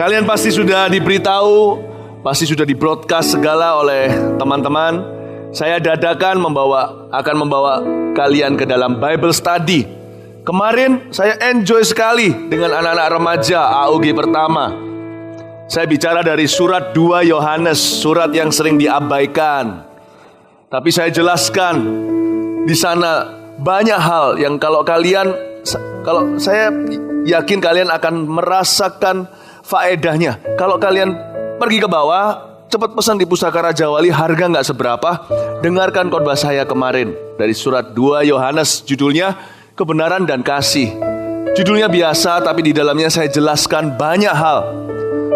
Kalian pasti sudah diberitahu, pasti sudah di-broadcast segala oleh teman-teman. Saya dadakan akan membawa kalian ke dalam Bible Study. Kemarin saya enjoy sekali dengan anak-anak remaja AUG pertama. Saya bicara dari surat 2 Yohanes, surat yang sering diabaikan. Tapi saya jelaskan di sana banyak hal yang kalau saya yakin kalian akan merasakan faedahnya. Kalau kalian pergi ke bawah, cepat pesan di Pusaka Raja Wali, harga nggak seberapa. Dengarkan khotbah saya kemarin dari surat 2 Yohanes, judulnya Kebenaran dan Kasih. Judulnya biasa, tapi di dalamnya saya jelaskan banyak hal,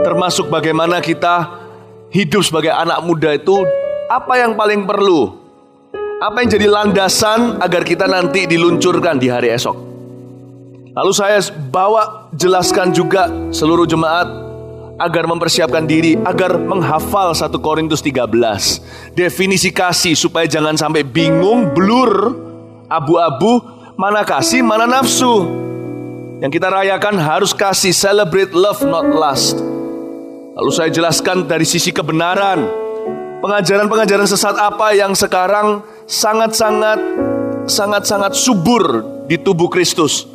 termasuk bagaimana kita hidup sebagai anak muda itu, apa yang paling perlu, apa yang jadi landasan agar kita nanti diluncurkan di hari esok. Lalu saya jelaskan juga seluruh jemaat agar mempersiapkan diri, agar menghafal 1 Korintus 13. Definisi kasih supaya jangan sampai bingung, blur, abu-abu, mana kasih, mana nafsu. Yang kita rayakan harus kasih, celebrate love not lust. Lalu saya jelaskan dari sisi kebenaran, pengajaran-pengajaran sesat apa yang sekarang sangat-sangat subur di tubuh Kristus.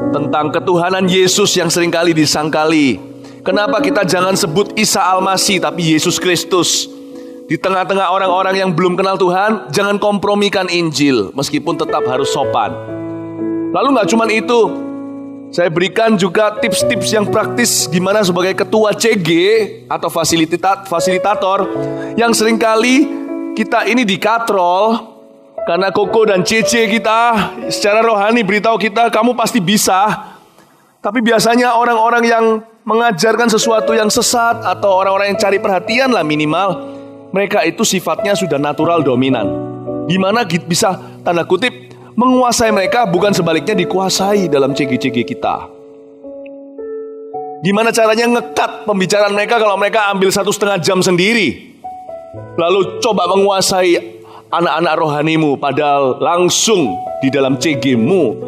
Tentang ketuhanan Yesus yang seringkali disangkali. Kenapa kita jangan sebut Isa Al-Masih tapi Yesus Kristus? Di tengah-tengah orang-orang yang belum kenal Tuhan, jangan kompromikan Injil, meskipun tetap harus sopan. Lalu gak cuma itu, saya berikan juga tips-tips yang praktis gimana sebagai ketua CG atau fasilitator yang seringkali kita ini dikatrol. Karena Koko dan Cece kita secara rohani beritahu kita, kamu pasti bisa. Tapi biasanya orang-orang yang mengajarkan sesuatu yang sesat, atau orang-orang yang cari perhatian lah minimal, mereka itu sifatnya sudah natural dominan. Gimana bisa tanda kutip menguasai mereka, bukan sebaliknya dikuasai dalam CG-CG kita. Gimana caranya ngekat pembicaraan mereka kalau mereka ambil 1,5 jam sendiri, lalu coba menguasai anak-anak rohanimu, padahal langsung di dalam CG-mu.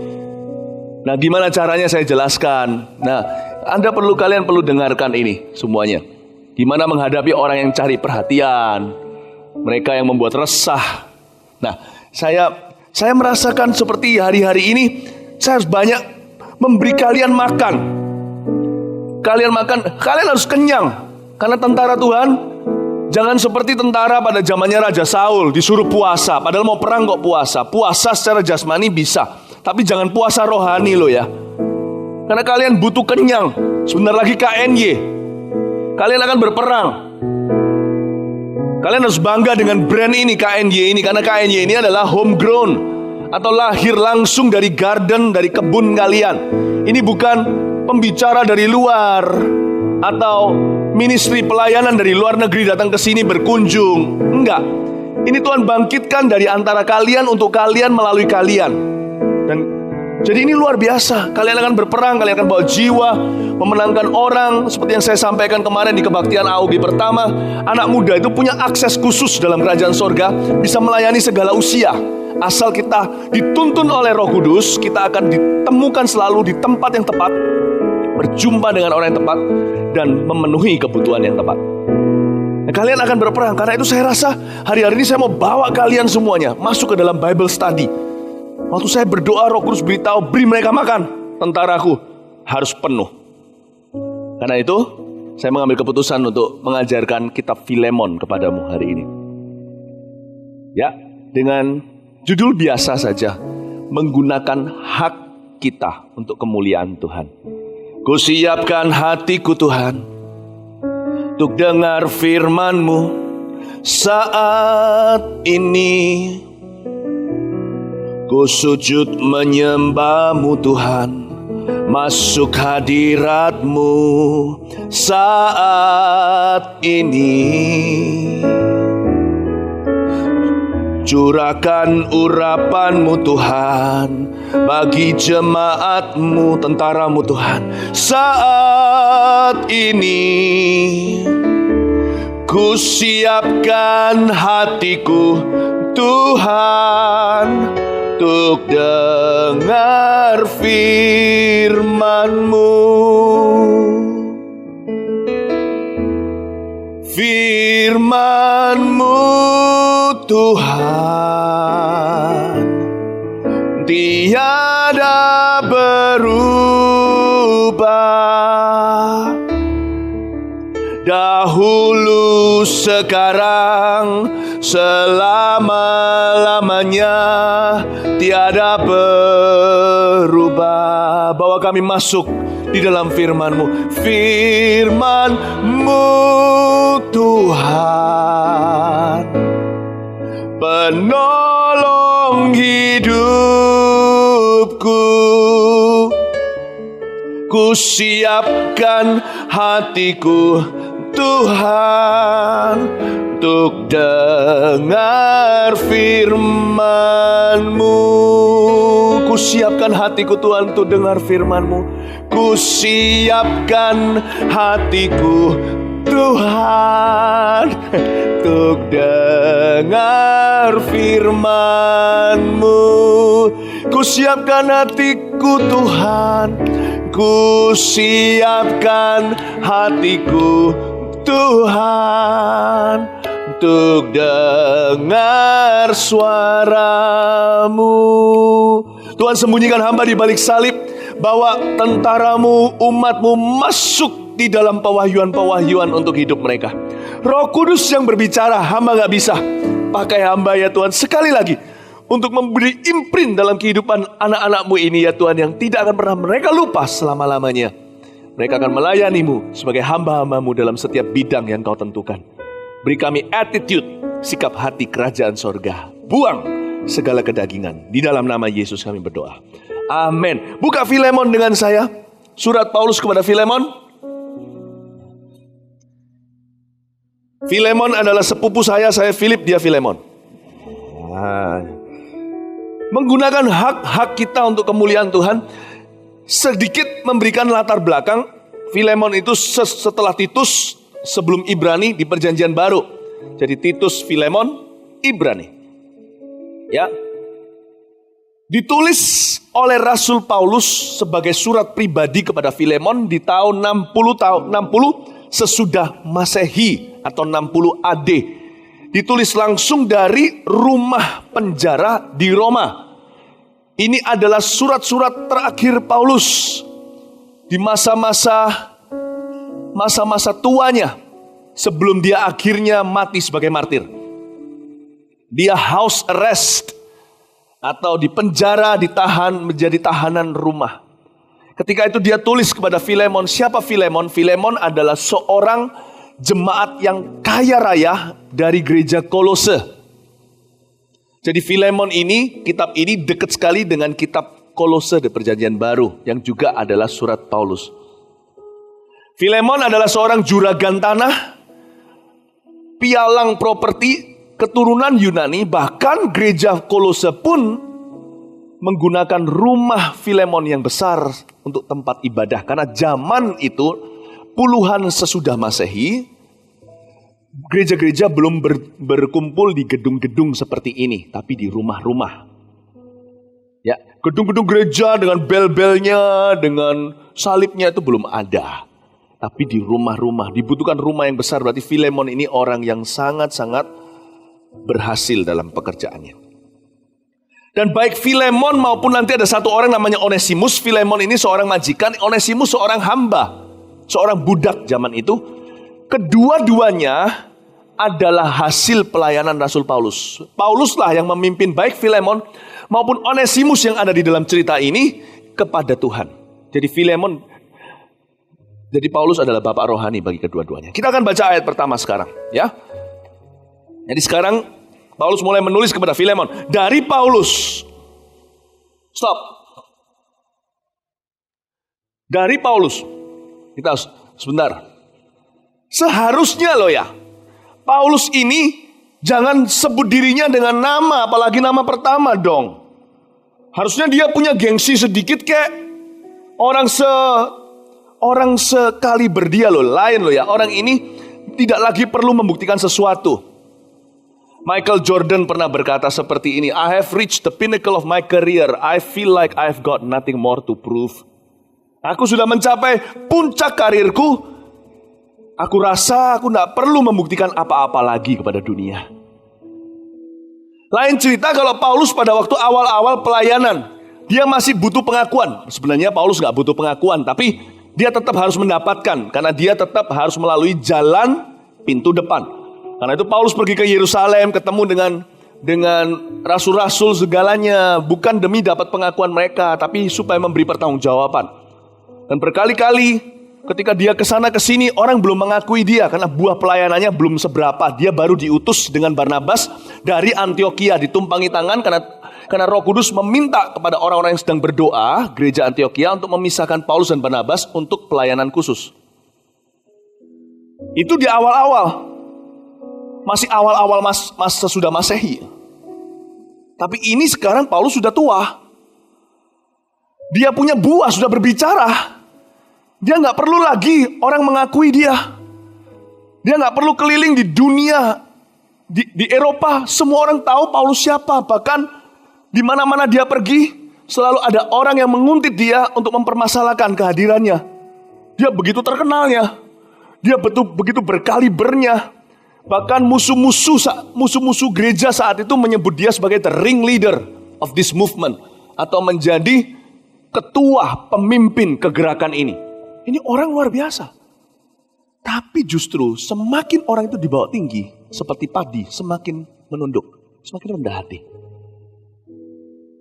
Nah, gimana caranya saya jelaskan. Nah, kalian perlu dengarkan ini semuanya. Gimana menghadapi orang yang cari perhatian, mereka yang membuat resah. Nah, saya merasakan seperti hari-hari ini, saya harus banyak memberi kalian makan. Kalian harus kenyang. Karena tentara Tuhan jangan seperti tentara pada zamannya Raja Saul, disuruh puasa, padahal mau perang kok puasa. Puasa secara jasmani bisa, tapi jangan puasa rohani lo ya. Karena kalian butuh kenyang. Sebentar lagi KNY, kalian akan berperang. Kalian harus bangga dengan brand ini, KNY ini, karena KNY ini adalah homegrown, atau lahir langsung dari garden, dari kebun kalian. Ini bukan pembicara dari luar, atau ministry pelayanan dari luar negeri datang ke sini berkunjung. Enggak. Ini Tuhan bangkitkan dari antara kalian untuk kalian melalui kalian. Dan jadi ini luar biasa. Kalian akan berperang, kalian akan bawa jiwa, memenangkan orang. Seperti yang saya sampaikan kemarin di kebaktian AUG pertama, anak muda itu punya akses khusus dalam kerajaan sorga, bisa melayani segala usia. Asal kita dituntun oleh Roh Kudus, kita akan ditemukan selalu di tempat yang tepat, berjumpa dengan orang yang tepat, dan memenuhi kebutuhan yang tepat. Nah, kalian akan berperang. Karena itu saya rasa hari-hari ini saya mau bawa kalian semuanya masuk ke dalam Bible Study. Waktu saya berdoa, Roh Kudus beritahu, beri mereka makan. Tentaraku harus penuh. Karena itu saya mengambil keputusan untuk mengajarkan kitab Filemon kepadamu hari ini. Ya, dengan judul biasa saja, menggunakan hak kita untuk kemuliaan Tuhan. Kusiapkan hatiku Tuhan untuk dengar firman-Mu saat ini. Ku sujud menyembah-Mu Tuhan, masuk hadirat-Mu saat ini. Curahkan urapan-Mu Tuhan bagi jemaat-Mu, tentara-Mu Tuhan saat ini. Ku siapkan hatiku Tuhan untuk dengar firman-Mu. Tuhan tiada berubah, dahulu, sekarang, selama-lamanya, tiada berubah. Bawa kami masuk di dalam firman-Mu. Firman-Mu Tuhan, penolong hidupku. Ku siapkan hatiku Tuhan untuk dengar firman-Mu. Ku siapkan hatiku Tuhan untuk dengar firman-Mu. Ku siapkan hatiku Tuhan untuk dengar firman-Mu. Ku siapkan hatiku Tuhan, ku siapkan hatiku Tuhan untuk dengar suara-Mu. Tuhan, sembunyikan hamba di balik salib, bawa tentara-Mu, umat-Mu masuk di dalam pewahyuan-pewahyuan untuk hidup mereka. Roh Kudus yang berbicara, hamba gak bisa. Pakai hamba ya Tuhan sekali lagi untuk memberi imprint dalam kehidupan anak-anak-Mu ini ya Tuhan, yang tidak akan pernah mereka lupa selama-lamanya. Mereka akan melayani-Mu sebagai hamba-hamba-Mu dalam setiap bidang yang Kau tentukan. Beri kami attitude, sikap hati kerajaan sorga. Buang segala kedagingan. Di dalam nama Yesus kami berdoa. Amin. Buka Filemon dengan saya. Surat Paulus kepada Filemon. Filemon adalah sepupu saya Philip, dia Filemon. Menggunakan hak-hak kita untuk kemuliaan Tuhan. Sedikit memberikan latar belakang. Filemon itu setelah Titus, sebelum Ibrani di perjanjian baru. Jadi Titus, Filemon, Ibrani. Ya. Ditulis oleh Rasul Paulus sebagai surat pribadi kepada Filemon di tahun 60 sesudah Masehi atau 60 AD. Ditulis langsung dari rumah penjara di Roma. Ini adalah surat-surat terakhir Paulus di masa-masa tuanya sebelum dia akhirnya mati sebagai martir. Dia house arrest atau di penjara, ditahan menjadi tahanan rumah. Ketika itu dia tulis kepada Filemon. Siapa Filemon? Filemon adalah seorang jemaat yang kaya raya dari gereja Kolose. Jadi Filemon ini, kitab ini dekat sekali dengan kitab Kolose di perjanjian baru, yang juga adalah surat Paulus. Filemon adalah seorang juragan tanah, pialang properti, keturunan Yunani. Bahkan gereja Kolose pun menggunakan rumah Filemon yang besar untuk tempat ibadah. Karena zaman itu puluhan sesudah Masehi, gereja-gereja belum berkumpul di gedung-gedung seperti ini, tapi di rumah-rumah. Ya, gedung-gedung gereja dengan bel-belnya, dengan salibnya itu belum ada. Tapi di rumah-rumah, dibutuhkan rumah yang besar. Berarti Filemon ini orang yang sangat-sangat berhasil dalam pekerjaannya. Dan baik Filemon maupun nanti ada satu orang namanya Onesimus. Filemon ini seorang majikan, Onesimus seorang hamba, seorang budak zaman itu. Kedua-duanya adalah hasil pelayanan Rasul Paulus. Pauluslah yang memimpin baik Filemon maupun Onesimus yang ada di dalam cerita ini kepada Tuhan. Jadi jadi Paulus adalah bapak rohani bagi kedua-duanya. Kita akan baca ayat pertama sekarang, ya. Jadi sekarang Paulus mulai menulis kepada Filemon dari Paulus. Stop. Dari Paulus. Kita sebentar. Seharusnya loh ya, Paulus ini jangan sebut dirinya dengan nama, apalagi nama pertama dong. Harusnya dia punya gengsi sedikit kayak orang sekali berdia loh, lain loh ya. Orang ini tidak lagi perlu membuktikan sesuatu. Michael Jordan pernah berkata seperti ini, I have reached the pinnacle of my career. I feel like I've got nothing more to prove. Aku sudah mencapai puncak karirku. Aku rasa aku tidak perlu membuktikan apa-apa lagi kepada dunia. Lain cerita kalau Paulus pada waktu awal-awal pelayanan, dia masih butuh pengakuan. Sebenarnya Paulus nggak butuh pengakuan, tapi dia tetap harus mendapatkan, karena dia tetap harus melalui jalan pintu depan. Karena itu Paulus pergi ke Yerusalem, ketemu dengan rasul-rasul segalanya, bukan demi dapat pengakuan mereka, tapi supaya memberi pertanggungjawaban. Dan berkali-kali ketika dia kesana kesini, orang belum mengakui dia karena buah pelayanannya belum seberapa. Dia baru diutus dengan Barnabas dari Antiokhia, ditumpangi tangan karena Roh Kudus meminta kepada orang-orang yang sedang berdoa, gereja Antiokhia, untuk memisahkan Paulus dan Barnabas untuk pelayanan khusus. Itu di awal-awal, masih awal-awal masa sudah Masehi. Tapi ini sekarang Paulus sudah tua. Dia punya buah, sudah berbicara. Dia nggak perlu lagi orang mengakui dia. Dia nggak perlu keliling di dunia, di Eropa. Semua orang tahu Paulus siapa. Bahkan di mana-mana dia pergi, selalu ada orang yang menguntit dia untuk mempermasalahkan kehadirannya. Dia begitu terkenalnya. Dia begitu berkalibernya. Bahkan musuh-musuh gereja saat itu menyebut dia sebagai the ringleader of this movement, atau menjadi ketua pemimpin kegerakan ini. Ini orang luar biasa. Tapi justru semakin orang itu dibawa tinggi, seperti padi, semakin menunduk, semakin rendah hati.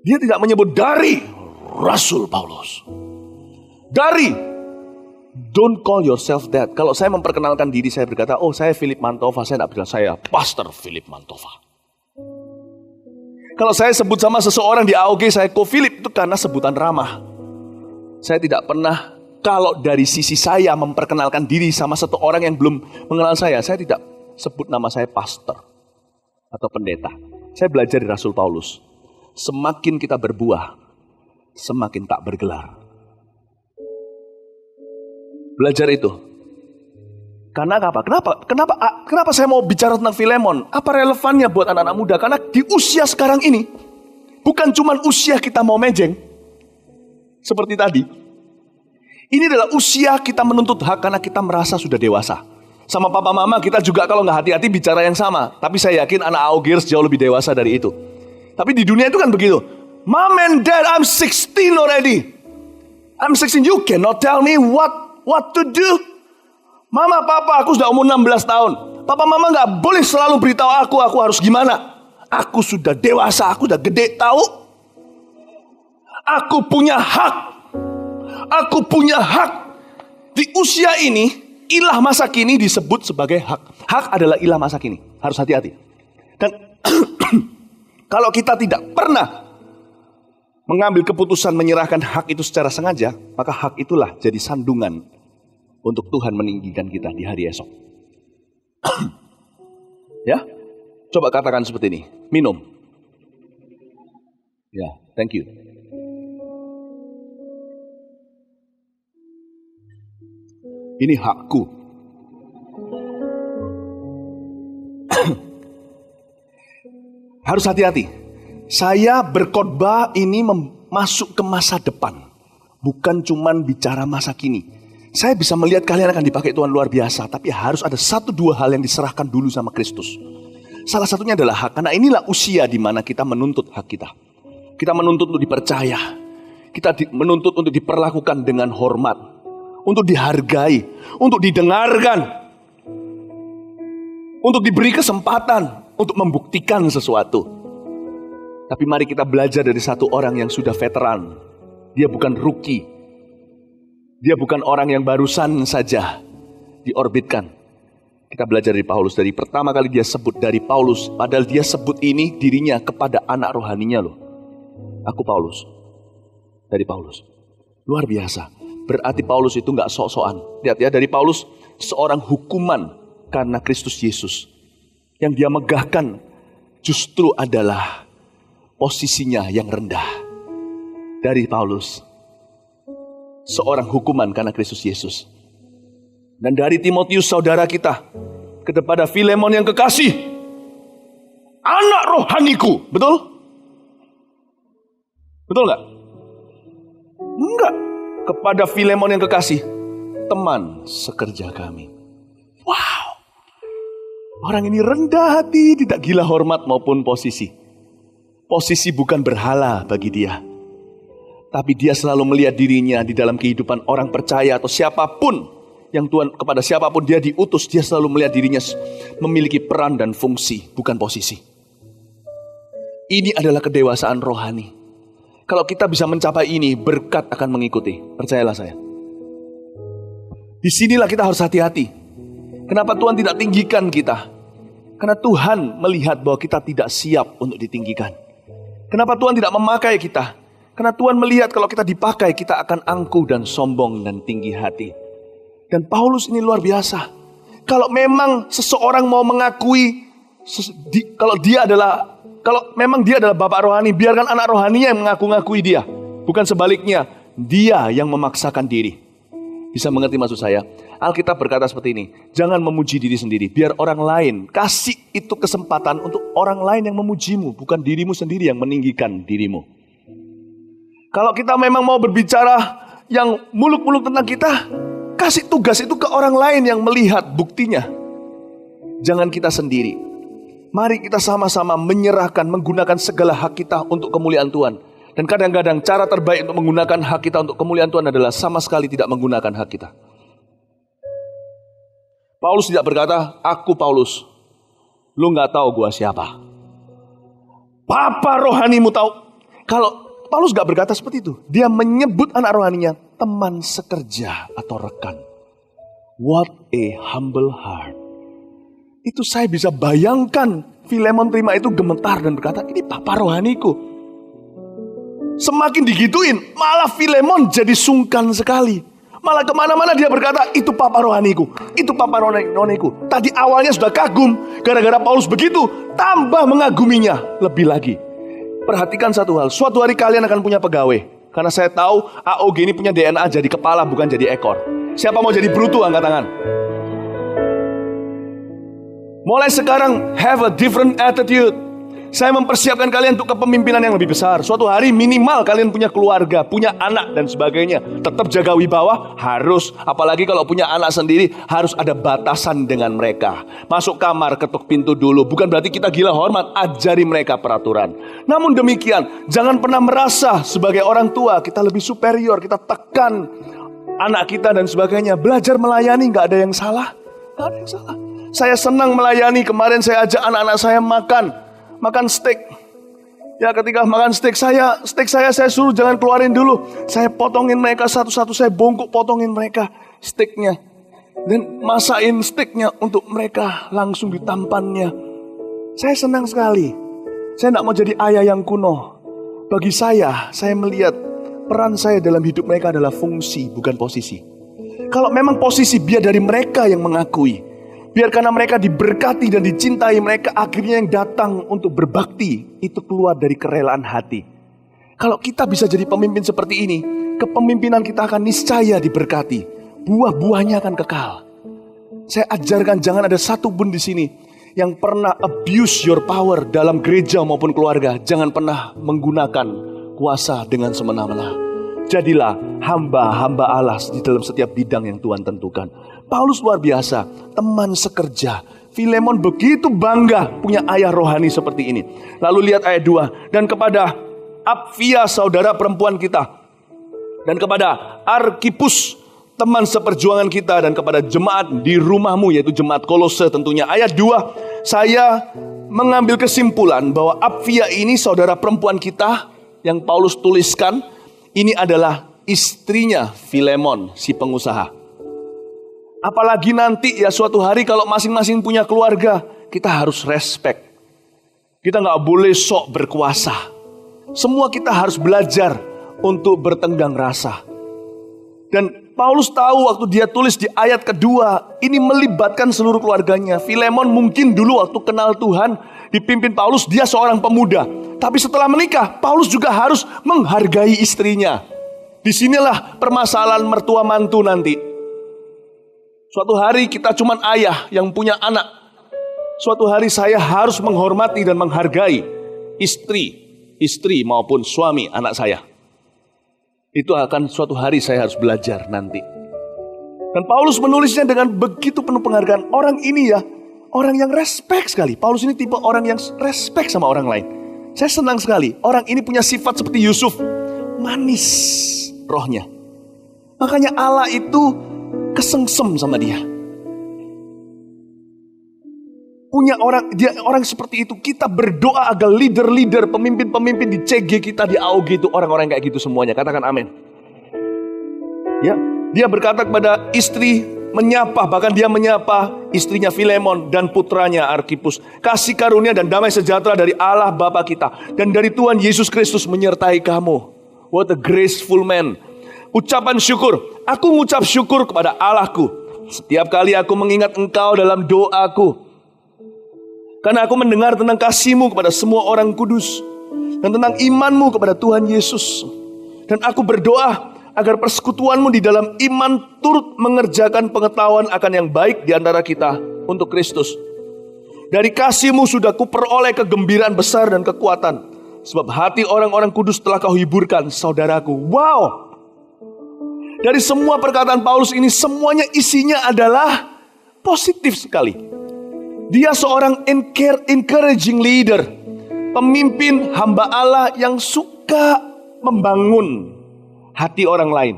Dia tidak menyebut dari Rasul Paulus. Dari, don't call yourself that. Kalau saya memperkenalkan diri, saya berkata, oh saya Philip Mantova. Saya tidak bilang saya Pastor Philip Mantova. Kalau saya sebut sama seseorang di AOG, saya Ko Philip, itu karena sebutan ramah. Saya tidak pernah, kalau dari sisi saya memperkenalkan diri sama satu orang yang belum mengenal saya tidak sebut nama saya pastor atau pendeta. Saya belajar dari Rasul Paulus. Semakin kita berbuah, semakin tak bergelar. Belajar itu. Karena apa? Kenapa saya mau bicara tentang Filemon? Apa relevannya buat anak-anak muda? Karena di usia sekarang ini, bukan cuma usia kita mau mejeng, seperti tadi. Ini adalah usia kita menuntut hak karena kita merasa sudah dewasa. Sama papa mama kita juga kalau nggak hati-hati bicara yang sama. Tapi saya yakin anak AOGers jauh lebih dewasa dari itu. Tapi di dunia itu kan begitu. Mom and dad, I'm 16 already. I'm 16, you cannot tell me what to do. Mama, papa, aku sudah umur 16 tahun. Papa, mama nggak boleh selalu beritahu aku harus gimana. Aku sudah dewasa, aku sudah gede, tahu? Aku punya hak. Aku punya hak. Di usia ini, ilah masa kini disebut sebagai hak. Hak adalah ilah masa kini. Harus hati-hati. Dan kalau kita tidak pernah mengambil keputusan menyerahkan hak itu secara sengaja, maka hak itulah jadi sandungan untuk Tuhan meninggikan kita di hari esok. Ya, coba katakan seperti ini. Minum. Ya, thank you. Ini hakku. Harus hati-hati. Saya berkhotbah ini masuk ke masa depan. Bukan cuman bicara masa kini. Saya bisa melihat kalian akan dipakai Tuhan luar biasa. Tapi harus ada 1-2 hal yang diserahkan dulu sama Kristus. Salah satunya adalah hak. Karena inilah usia di mana kita menuntut hak kita. Kita menuntut untuk dipercaya. Kita menuntut untuk diperlakukan dengan hormat. Untuk dihargai, untuk didengarkan, untuk diberi kesempatan, untuk membuktikan sesuatu. Tapi mari kita belajar dari satu orang yang sudah veteran. Dia bukan rookie. Dia bukan orang yang barusan saja diorbitkan. Kita belajar dari Paulus. Dari pertama kali dia sebut dari Paulus. Padahal dia sebut ini dirinya kepada anak rohaninya loh. Aku Paulus. Dari Paulus. Luar biasa. Berarti Paulus itu gak sok-sokan. Lihat ya, dari Paulus seorang hukuman karena Kristus Yesus. Yang dia megahkan justru adalah posisinya yang rendah. Dari Paulus, seorang hukuman karena Kristus Yesus. Dan dari Timotius saudara kita, kepada Filemon yang kekasih, anak rohaniku. Betul? Betul gak? Enggak. Kepada Filemon yang kekasih, teman sekerja kami. Wow. Orang ini rendah hati, tidak gila hormat maupun posisi. Posisi bukan berhala bagi dia. Tapi dia selalu melihat dirinya di dalam kehidupan orang percaya atau siapapun yang Tuhan, kepada siapapun dia diutus, dia selalu melihat dirinya memiliki peran dan fungsi, bukan posisi. Ini adalah kedewasaan rohani. Kalau kita bisa mencapai ini, berkat akan mengikuti. Percayalah saya. Disinilah kita harus hati-hati. Kenapa Tuhan tidak tinggikan kita? Karena Tuhan melihat bahwa kita tidak siap untuk ditinggikan. Kenapa Tuhan tidak memakai kita? Karena Tuhan melihat kalau kita dipakai, kita akan angkuh dan sombong dan tinggi hati. Dan Paulus ini luar biasa. Kalau memang seseorang mau mengakui, kalau memang dia adalah bapak rohani, biarkan anak rohaninya yang mengaku-ngakui dia. Bukan sebaliknya, dia yang memaksakan diri. Bisa mengerti maksud saya? Alkitab berkata seperti ini, jangan memuji diri sendiri, biar orang lain. Kasih itu kesempatan untuk orang lain yang memujimu, bukan dirimu sendiri yang meninggikan dirimu. Kalau kita memang mau berbicara yang muluk-muluk tentang kita, kasih tugas itu ke orang lain yang melihat buktinya. Jangan kita sendiri. Mari kita sama-sama menyerahkan, menggunakan segala hak kita untuk kemuliaan Tuhan. Dan kadang-kadang cara terbaik untuk menggunakan hak kita untuk kemuliaan Tuhan adalah sama sekali tidak menggunakan hak kita. Paulus tidak berkata, aku Paulus, lu gak tahu gua siapa. Papa rohanimu tahu. Kalau Paulus gak berkata seperti itu. Dia menyebut anak rohaninya teman sekerja atau rekan. What a humble heart. Itu saya bisa bayangkan Filemon terima itu gemetar dan berkata, ini papa rohaniku. Semakin digituin, malah Filemon jadi sungkan sekali. Malah kemana-mana dia berkata, itu papa rohaniku, itu papa rohaniku. Tadi awalnya sudah kagum, gara-gara Paulus begitu, tambah mengaguminya lebih lagi. Perhatikan satu hal, suatu hari kalian akan punya pegawai. Karena saya tahu AOG ini punya DNA jadi kepala bukan jadi ekor. Siapa mau jadi brutu angkat tangan. Mulai sekarang have a different attitude. Saya mempersiapkan kalian untuk kepemimpinan yang lebih besar. Suatu hari minimal kalian punya keluarga, punya anak dan sebagainya. Tetap jaga wibawa, harus. Apalagi kalau punya anak sendiri, harus ada batasan dengan mereka. Masuk kamar, ketuk pintu dulu. Bukan berarti kita gila hormat, ajari mereka peraturan. Namun demikian, jangan pernah merasa sebagai orang tua kita lebih superior, kita tekan anak kita dan sebagainya. Belajar melayani, gak ada yang salah. Gak ada yang salah. Saya senang melayani. Kemarin saya ajak anak-anak saya makan steak. Ya, ketika makan steak saya suruh jangan keluarin dulu. Saya potongin mereka satu-satu, saya bongkok potongin mereka steaknya. Dan masain steaknya untuk mereka langsung ditampannya. Saya senang sekali. Saya tidak mau jadi ayah yang kuno. Bagi saya melihat peran saya dalam hidup mereka adalah fungsi, bukan posisi. Kalau memang posisi, biar dari mereka yang mengakui. Biar karena mereka diberkati dan dicintai, mereka akhirnya yang datang untuk berbakti. Itu keluar dari kerelaan hati. Kalau kita bisa jadi pemimpin seperti ini, kepemimpinan kita akan niscaya diberkati. Buah-buahnya akan kekal. Saya ajarkan jangan ada satu pun di sini yang pernah abuse your power dalam gereja maupun keluarga. Jangan pernah menggunakan kuasa dengan semena-mena. Jadilah hamba-hamba Allah di dalam setiap bidang yang Tuhan tentukan. Paulus luar biasa, teman sekerja. Filemon begitu bangga punya ayah rohani seperti ini. Lalu lihat ayat 2. Dan kepada Apfia saudara perempuan kita. Dan kepada Arkipus teman seperjuangan kita. Dan kepada jemaat di rumahmu, yaitu jemaat Kolose tentunya. Ayat 2. Saya mengambil kesimpulan bahwa Apfia ini saudara perempuan kita yang Paulus tuliskan. Ini adalah istrinya Filemon si pengusaha. Apalagi nanti ya suatu hari kalau masing-masing punya keluarga, kita harus respect. Kita gak boleh sok berkuasa. Semua kita harus belajar untuk bertenggang rasa. Dan Paulus tahu waktu dia tulis di ayat kedua, ini melibatkan seluruh keluarganya. Filemon mungkin dulu waktu kenal Tuhan, dipimpin Paulus, dia seorang pemuda. Tapi setelah menikah, Paulus juga harus menghargai istrinya. Disinilah permasalahan mertua mantu nanti. Suatu hari kita cuma ayah yang punya anak. Suatu hari saya harus menghormati dan menghargai istri maupun suami anak saya. Itu akan suatu hari saya harus belajar nanti. Dan Paulus menulisnya dengan begitu penuh penghargaan. Orang ini ya, orang yang respect sekali. Paulus ini tipe orang yang respect sama orang lain. Saya senang sekali. Orang ini punya sifat seperti Yusuf. Manis rohnya. Makanya Allah itu kesengsem sama dia. Punya dia orang seperti itu. Kita berdoa agar leader-leader, pemimpin-pemimpin di CG kita, di AOG itu orang-orang kayak gitu semuanya. Katakan amin. Ya, dia berkata kepada istri, menyapa, bahkan dia menyapa istrinya Filemon dan putranya Arkipus. Kasih karunia dan damai sejahtera dari Allah Bapa kita dan dari Tuhan Yesus Kristus menyertai kamu. What a graceful man. Ucapan syukur. Aku mengucap syukur kepada Allahku setiap kali aku mengingat engkau dalam doaku. Karena aku mendengar tentang kasih-Mu kepada semua orang kudus dan tentang iman-Mu kepada Tuhan Yesus. Dan aku berdoa agar persekutuan-Mu di dalam iman turut mengerjakan pengetahuan akan yang baik di antara kita untuk Kristus. Dari kasih-Mu sudah kuperoleh kegembiraan besar dan kekuatan, sebab hati orang-orang kudus telah Kau hiburkan, saudaraku. Wow! Dari semua perkataan Paulus ini, semuanya isinya adalah positif sekali. Dia seorang encouraging leader, pemimpin hamba Allah yang suka membangun hati orang lain.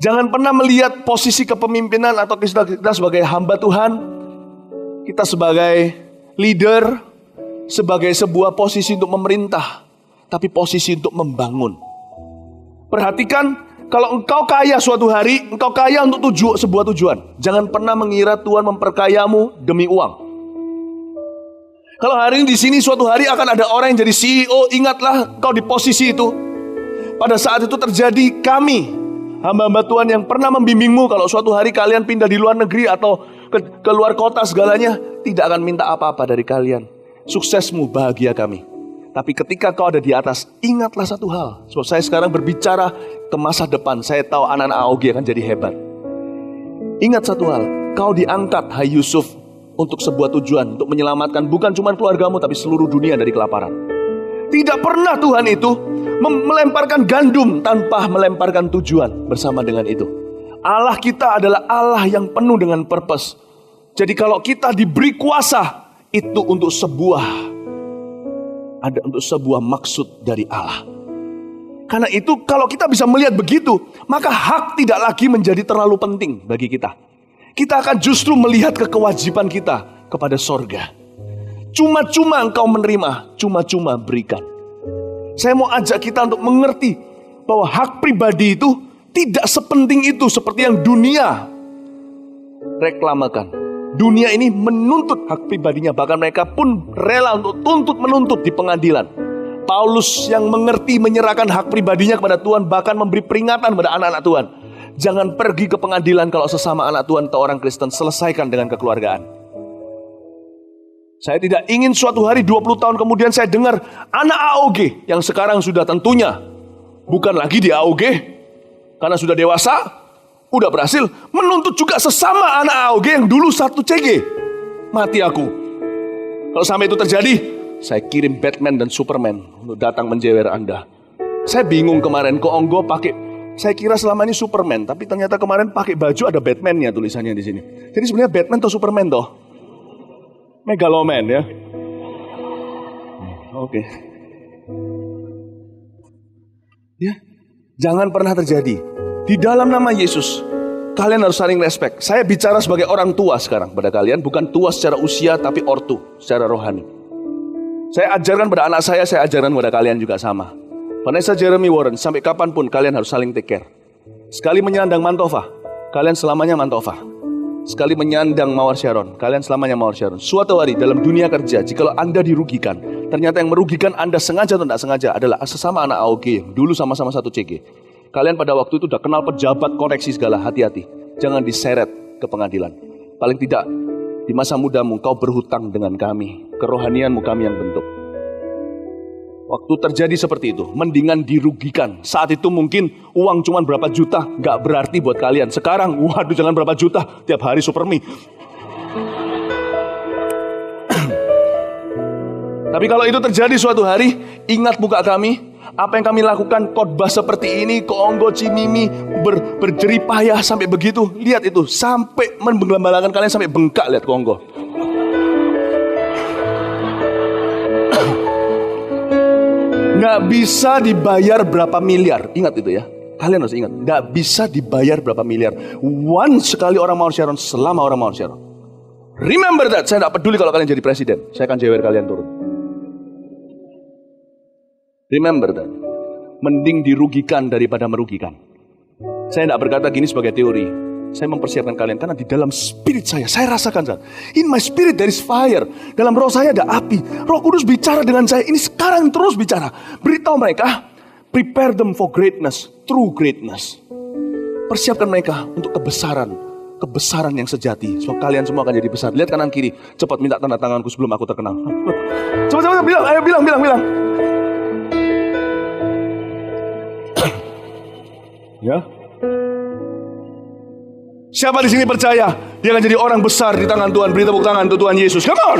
Jangan pernah melihat posisi kepemimpinan atau kita sebagai hamba Tuhan, kita sebagai leader, sebagai sebuah posisi untuk memerintah, tapi posisi untuk membangun. Perhatikan, kalau engkau kaya suatu hari, engkau kaya untuk sebuah tujuan. Jangan pernah mengira Tuhan memperkayamu demi uang. Kalau hari ini di sini suatu hari akan ada orang yang jadi CEO, ingatlah kau di posisi itu. Pada saat itu terjadi, kami hamba-hamba Tuhan yang pernah membimbingmu, kalau suatu hari kalian pindah di luar negeri atau ke luar kota segalanya, tidak akan minta apa-apa dari kalian. Suksesmu, bahagia kami. Tapi ketika kau ada di atas, ingatlah satu hal. Sebab saya sekarang berbicara ke masa depan. Saya tahu anak-anak AOG akan jadi hebat. Ingat satu hal, kau diangkat, hai Yusuf, untuk sebuah tujuan, untuk menyelamatkan bukan cuma keluargamu, tapi seluruh dunia dari kelaparan. Tidak pernah Tuhan itu melemparkan gandum tanpa melemparkan tujuan bersama dengan itu. Allah kita adalah Allah yang penuh dengan purpose. Jadi kalau kita diberi kuasa, itu untuk sebuah maksud dari Allah. Karena itu kalau kita bisa melihat begitu, maka hak tidak lagi menjadi terlalu penting bagi kita. Kita akan justru melihat kewajiban kita kepada sorga. Cuma-cuma engkau menerima, cuma-cuma berikan. Saya mau ajak kita untuk mengerti bahwa hak pribadi itu tidak sepenting itu seperti yang dunia reklamakan. Dunia ini menuntut hak pribadinya, bahkan mereka pun rela untuk menuntut di pengadilan. Paulus yang mengerti menyerahkan hak pribadinya kepada Tuhan, bahkan memberi peringatan kepada anak-anak Tuhan. Jangan pergi ke pengadilan kalau sesama anak Tuhan atau orang Kristen, selesaikan dengan kekeluargaan. Saya tidak ingin suatu hari 20 tahun kemudian saya dengar anak AOG yang sekarang sudah tentunya bukan lagi di AOG karena sudah dewasa, udah berhasil menuntut juga sesama anak AOG yang dulu satu CG. Mati aku. Kalau sampai itu terjadi, saya kirim Batman dan Superman untuk datang menjewer Anda. Saya bingung kemarin kok Onggo pakai, saya kira selama ini Superman, tapi ternyata kemarin pakai baju ada Batman-nya tulisannya di sini. Jadi sebenarnya Batman atau Superman toh? Megaloman ya. Oke. Ya, jangan pernah terjadi. Di dalam nama Yesus, kalian harus saling respect. Saya bicara sebagai orang tua sekarang pada kalian, bukan tua secara usia, tapi ortu, secara rohani. Saya ajarkan pada anak saya ajarkan pada kalian juga sama. Vanessa Jeremy Warren, sampai kapanpun kalian harus saling take care. Sekali menyandang Mantova, kalian selamanya Mantova. Sekali menyandang Mawar Sharon, kalian selamanya Mawar Sharon. Suatu hari dalam dunia kerja, jikalau Anda dirugikan, ternyata yang merugikan Anda sengaja atau tidak sengaja adalah sesama anak AOG yang dulu sama-sama satu CG. Kalian pada waktu itu sudah kenal pejabat koreksi segala, hati-hati. Jangan diseret ke pengadilan. Paling tidak, di masa mudamu kau berhutang dengan kami. Kerohanianmu kami yang bentuk. Waktu terjadi seperti itu, mendingan dirugikan. Saat itu mungkin uang cuma berapa juta, gak berarti buat kalian. Sekarang, waduh jangan berapa juta, tiap hari Supermi. Tapi kalau itu terjadi suatu hari, ingat muka kami, Apa yang kami lakukan, khotbah seperti ini, keonggo cimimi, berjerih payah sampai begitu. Lihat itu, sampai menggembalakan kalian sampai bengkak, lihat keonggo. Nggak bisa dibayar berapa miliar. Ingat itu ya. Kalian harus ingat. Nggak bisa dibayar berapa miliar. Once sekali orang Mount Sharon, selama orang Mount Sharon. Remember that. Saya nggak peduli kalau kalian jadi presiden. Saya akan jewer kalian turun. Remember that. Mending dirugikan daripada merugikan. Saya nggak berkata gini sebagai teori. Saya mempersiapkan kalian karena di dalam spirit saya rasakan. In my spirit there is fire. Dalam roh saya ada api. Roh Kudus bicara dengan saya. Ini sekarang terus bicara. Beritahu mereka, prepare them for greatness, true greatness. Persiapkan mereka untuk kebesaran yang sejati. Sebab kalian semua akan jadi besar. Lihat kanan kiri. Cepat minta tanda tanganku sebelum aku terkenal. Cepat bilang, ayo bilang. Ya. Siapa di sini percaya dia akan jadi orang besar di tangan Tuhan? Beri tepuk tangan untuk Tuhan Yesus. Come on.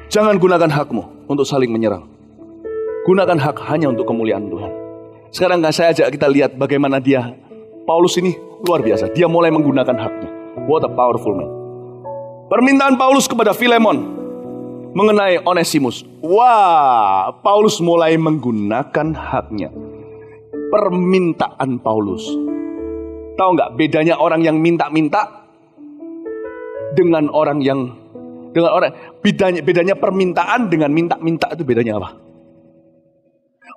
Jangan gunakan hakmu untuk saling menyerang. Gunakan hak hanya untuk kemuliaan Tuhan. Sekarang saya ajak kita lihat bagaimana Paulus ini luar biasa. Dia mulai menggunakan haknya. What a powerful man. Permintaan Paulus kepada Filemon mengenai Onesimus. Wah, Paulus mulai menggunakan haknya. Permintaan Paulus. Tahu nggak bedanya orang yang minta-minta dengan orang bedanya permintaan dengan minta-minta itu bedanya apa?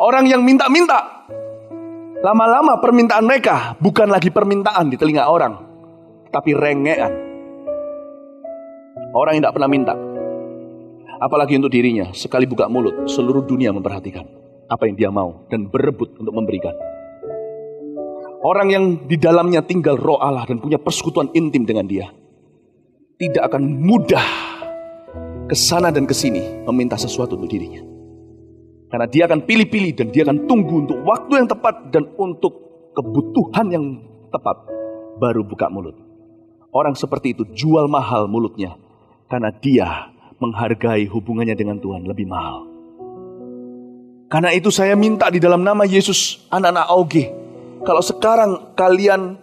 Orang yang minta-minta, lama-lama permintaan mereka bukan lagi permintaan di telinga orang, tapi rengean. Orang yang tidak pernah minta, apalagi untuk dirinya, sekali buka mulut, seluruh dunia memperhatikan apa yang dia mau dan berebut untuk memberikan. Orang yang di dalamnya tinggal roh Allah dan punya persekutuan intim dengan dia, tidak akan mudah kesana dan kesini meminta sesuatu untuk dirinya. Karena dia akan pilih-pilih dan dia akan tunggu untuk waktu yang tepat dan untuk kebutuhan yang tepat, baru buka mulut. Orang seperti itu jual mahal mulutnya, karena dia menghargai hubungannya dengan Tuhan lebih mahal. Karena itu saya minta di dalam nama Yesus, anak-anak AOG, kalau sekarang kalian,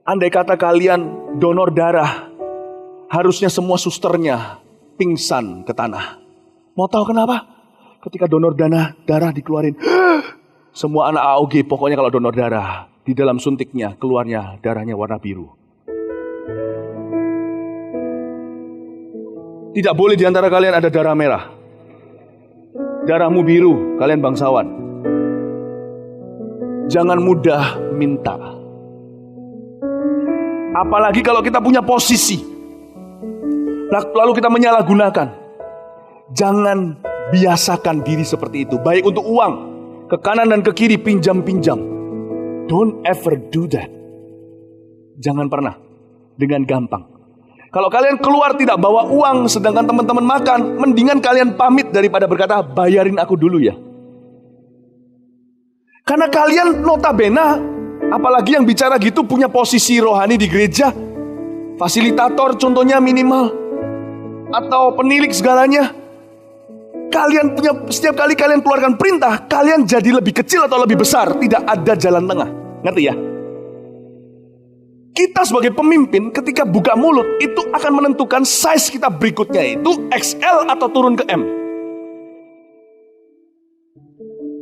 andai kata kalian donor darah, harusnya semua susternya pingsan ke tanah. Mau tahu kenapa? Ketika donor darah dikeluarin, semua anak AOG pokoknya kalau donor darah, di dalam suntiknya keluarnya darahnya warna biru. Tidak boleh di antara kalian ada darah merah. Darahmu biru, kalian bangsawan. Jangan mudah minta. Apalagi kalau kita punya posisi, lalu kita menyalahgunakan. Jangan biasakan diri seperti itu. Baik untuk uang, ke kanan dan ke kiri pinjam-pinjam. Don't ever do that. Jangan pernah dengan gampang. Kalau kalian keluar tidak bawa uang sedangkan teman-teman makan, mendingan kalian pamit daripada berkata, bayarin aku dulu ya. Karena kalian notabene, apalagi yang bicara gitu punya posisi rohani di gereja, fasilitator contohnya minimal, atau penilik segalanya. Kalian punya, setiap kali kalian keluarkan perintah, kalian jadi lebih kecil atau lebih besar. Tidak ada jalan tengah. Ngerti ya? Kita sebagai pemimpin ketika buka mulut itu akan menentukan size kita berikutnya itu XL atau turun ke M.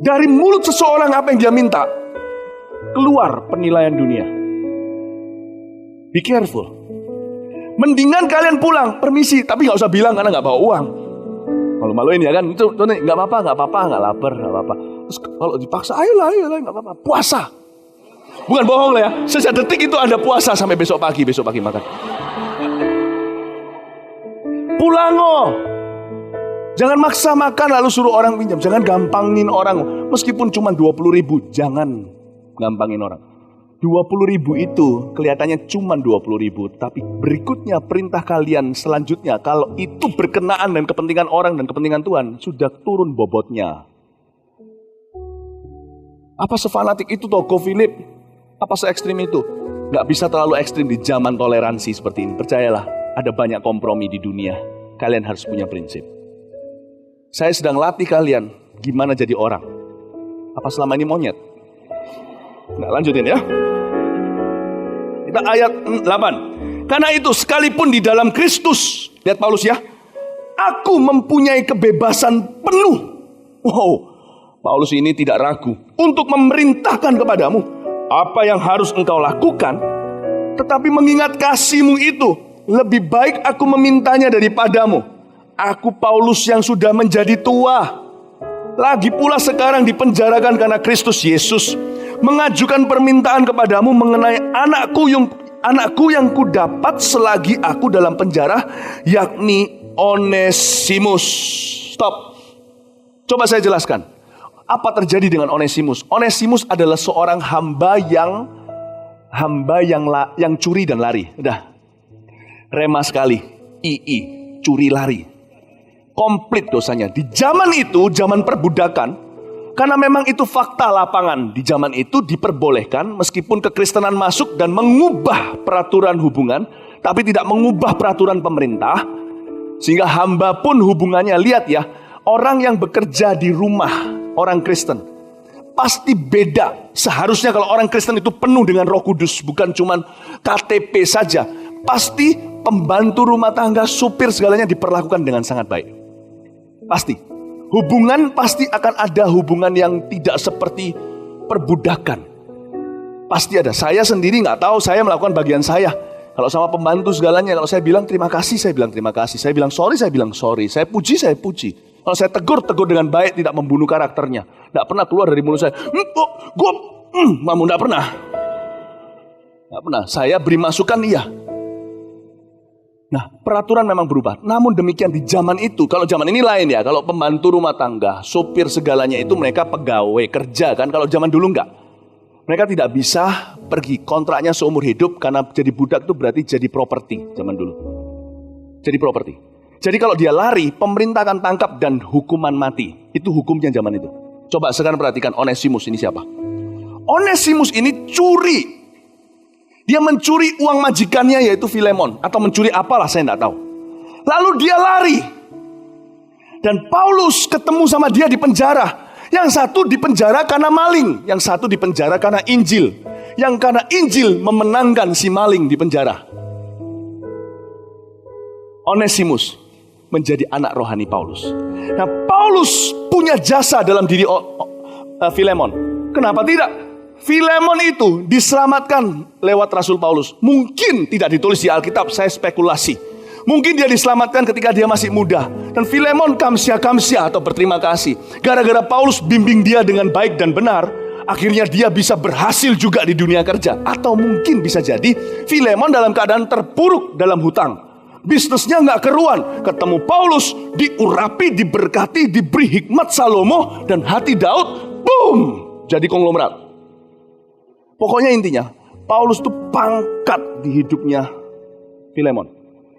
Dari mulut seseorang apa yang dia minta, keluar penilaian dunia. Be careful. Mendingan kalian pulang, permisi, tapi gak usah bilang karena gak bawa uang. Malu-maluin ya kan, itu gak apa-apa, gak lapar, gak apa-apa. Terus kalau dipaksa, ayolah, gak apa-apa. Puasa. Bukan bohong lah ya, sejak detik itu Anda puasa sampai besok pagi makan. Pulango. Jangan maksa makan lalu suruh orang pinjam. Jangan gampangin orang. Meskipun cuma 20.000, jangan gampangin orang. 20.000 itu kelihatannya cuma 20.000, tapi berikutnya perintah kalian selanjutnya, kalau itu berkenaan dengan kepentingan orang dan kepentingan Tuhan, sudah turun bobotnya. Apa sefanatik itu Togo Philip? Apa se-ekstrim itu? Gak bisa terlalu ekstrim di zaman toleransi seperti ini. Percayalah, ada banyak kompromi di dunia. kalian harus punya prinsip. Saya sedang latih kalian gimana jadi orang. Apa selama ini monyet? Nah, lanjutin ya. Kita ayat 8. Karena itu sekalipun di dalam Kristus, lihat Paulus ya, aku mempunyai kebebasan penuh. Wow, Paulus ini tidak ragu untuk memerintahkan kepadamu apa yang harus engkau lakukan. Tetapi mengingat kasihmu itu, lebih baik aku memintanya daripadamu. Aku Paulus yang sudah menjadi tua, lagi pula sekarang dipenjarakan karena Kristus Yesus, mengajukan permintaan kepadamu mengenai anakku yang kudapat selagi aku dalam penjara, yakni Onesimus. Stop. Coba saya jelaskan. Apa terjadi dengan Onesimus? Onesimus adalah seorang hamba yang curi dan lari. Udah. Rema sekali. Curi lari. Komplit dosanya. Di zaman itu, zaman perbudakan, karena memang itu fakta lapangan. Di zaman itu diperbolehkan meskipun kekristenan masuk dan mengubah peraturan hubungan, tapi tidak mengubah peraturan pemerintah. Sehingga hamba pun hubungannya, lihat ya, orang yang bekerja di rumah orang Kristen pasti beda. Seharusnya kalau orang Kristen itu penuh dengan Roh Kudus, bukan cuman KTP saja. Pasti pembantu rumah tangga, supir segalanya diperlakukan dengan sangat baik. Pasti. Hubungan pasti akan ada hubungan yang tidak seperti perbudakan. Pasti ada. Saya sendiri nggak tahu, saya melakukan bagian saya. Kalau sama pembantu segalanya, kalau saya bilang terima kasih, saya bilang terima kasih. Saya bilang sorry, saya bilang sorry. Saya puji, saya puji. Kalau saya tegur dengan baik, tidak membunuh karakternya. Tidak pernah keluar dari mulut saya, kamu tidak pernah. Tidak pernah. Saya beri masukan, iya. Nah, peraturan memang berubah. Namun demikian di zaman itu, kalau zaman ini lain ya. Kalau pembantu rumah tangga, sopir segalanya itu mereka pegawai kerja kan. Kalau zaman dulu enggak. Mereka tidak bisa pergi, kontraknya seumur hidup. Karena jadi budak itu berarti jadi properti zaman dulu. Jadi properti. Jadi kalau dia lari, pemerintah akan tangkap dan hukuman mati. Itu hukumnya zaman itu. Coba sekarang perhatikan Onesimus ini siapa. Onesimus ini curi. Dia mencuri uang majikannya yaitu Filemon. Atau mencuri apalah saya tidak tahu. Lalu dia lari. Dan Paulus ketemu sama dia di penjara. Yang satu di penjara karena maling. Yang satu di penjara karena Injil. Yang karena Injil memenangkan si maling di penjara. Onesimus menjadi anak rohani Paulus. Nah, Paulus punya jasa dalam diri Filemon. Kenapa tidak? Filemon itu diselamatkan lewat Rasul Paulus. Mungkin tidak ditulis di Alkitab, saya spekulasi. Mungkin dia diselamatkan ketika dia masih muda. Dan Filemon kamsia atau berterima kasih. Gara-gara Paulus bimbing dia dengan baik dan benar, akhirnya dia bisa berhasil juga di dunia kerja. Atau mungkin bisa jadi Filemon dalam keadaan terpuruk dalam hutang. Bisnisnya nggak keruan. Ketemu Paulus, diurapi, diberkati, diberi hikmat Salomo, dan hati Daud, boom, jadi konglomerat. Pokoknya intinya, Paulus itu pangkat di hidupnya Filemon.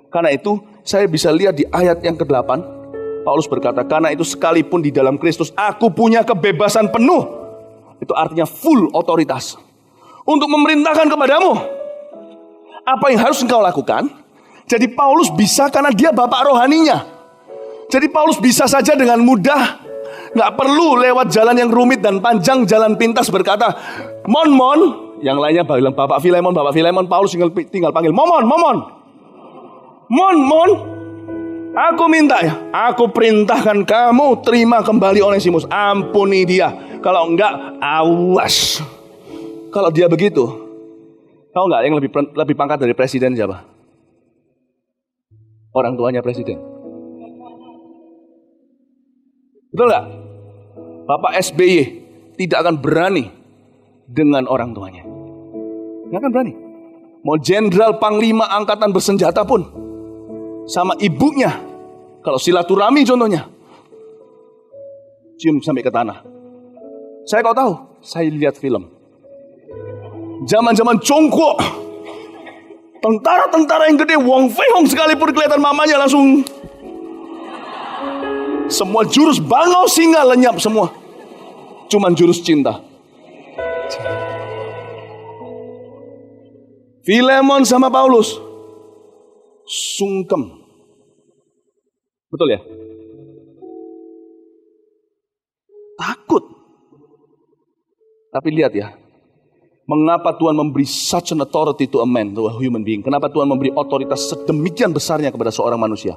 Karena itu, saya bisa lihat di ayat yang ke-8, Paulus berkata, karena itu sekalipun di dalam Kristus, aku punya kebebasan penuh. Itu artinya full otoritas. Untuk memerintahkan kepadamu, apa yang harus engkau lakukan. Jadi Paulus bisa karena dia bapak rohaninya. Jadi Paulus bisa saja dengan mudah, nggak perlu lewat jalan yang rumit dan panjang, jalan pintas berkata, Mon. Yang lainnya bilang Bapak Filemon. Paulus tinggal panggil Mon. Aku minta ya, aku perintahkan kamu terima kembali Onesimus. Ampuni dia. Kalau enggak, awas. Kalau dia begitu, tahu nggak yang lebih pangkat dari presiden siapa? Orang tuanya presiden. Betul nggak? Bapak SBY tidak akan berani dengan orang tuanya. Nggak akan berani. Mau jenderal panglima angkatan bersenjata pun, sama ibunya, kalau silaturahmi contohnya, cium sampai ke tanah. Saya kok tahu? Saya lihat film. Zaman-zaman Congko, tentara-tentara yang gede, Wong Fei Hong sekalipun kelihatan mamanya langsung. Semua jurus bangau singa lenyap semua. Cuman jurus cinta. Filemon sama Paulus sungkem. Betul ya? Takut. Tapi lihat ya, mengapa Tuhan memberi such an authority to a man, to a human being? Kenapa Tuhan memberi otoritas sedemikian besarnya kepada seorang manusia?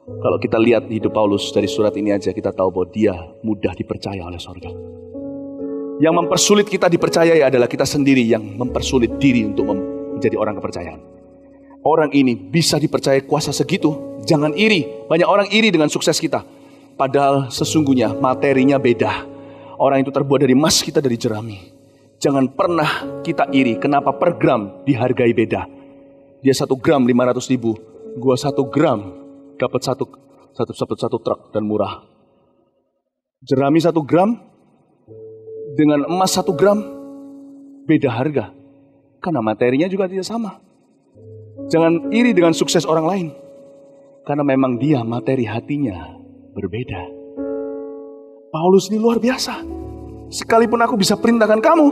Kalau kita lihat hidup Paulus dari surat ini aja, kita tahu bahwa dia mudah dipercaya oleh sorga. Yang mempersulit kita dipercayai adalah kita sendiri yang mempersulit diri untuk menjadi orang kepercayaan. Orang ini bisa dipercaya kuasa segitu, jangan iri. Banyak orang iri dengan sukses kita. Padahal sesungguhnya materinya beda. Orang itu terbuat dari emas, kita dari jerami. Jangan pernah kita iri, kenapa per gram dihargai beda. Dia 1 gram 500.000, gua 1 gram dapat satu truk dan murah. Jerami 1 gram dengan emas 1 gram beda harga. Karena materinya juga tidak sama. Jangan iri dengan sukses orang lain. Karena memang dia materi hatinya berbeda. Paulus ini luar biasa. Sekalipun aku bisa perintahkan kamu,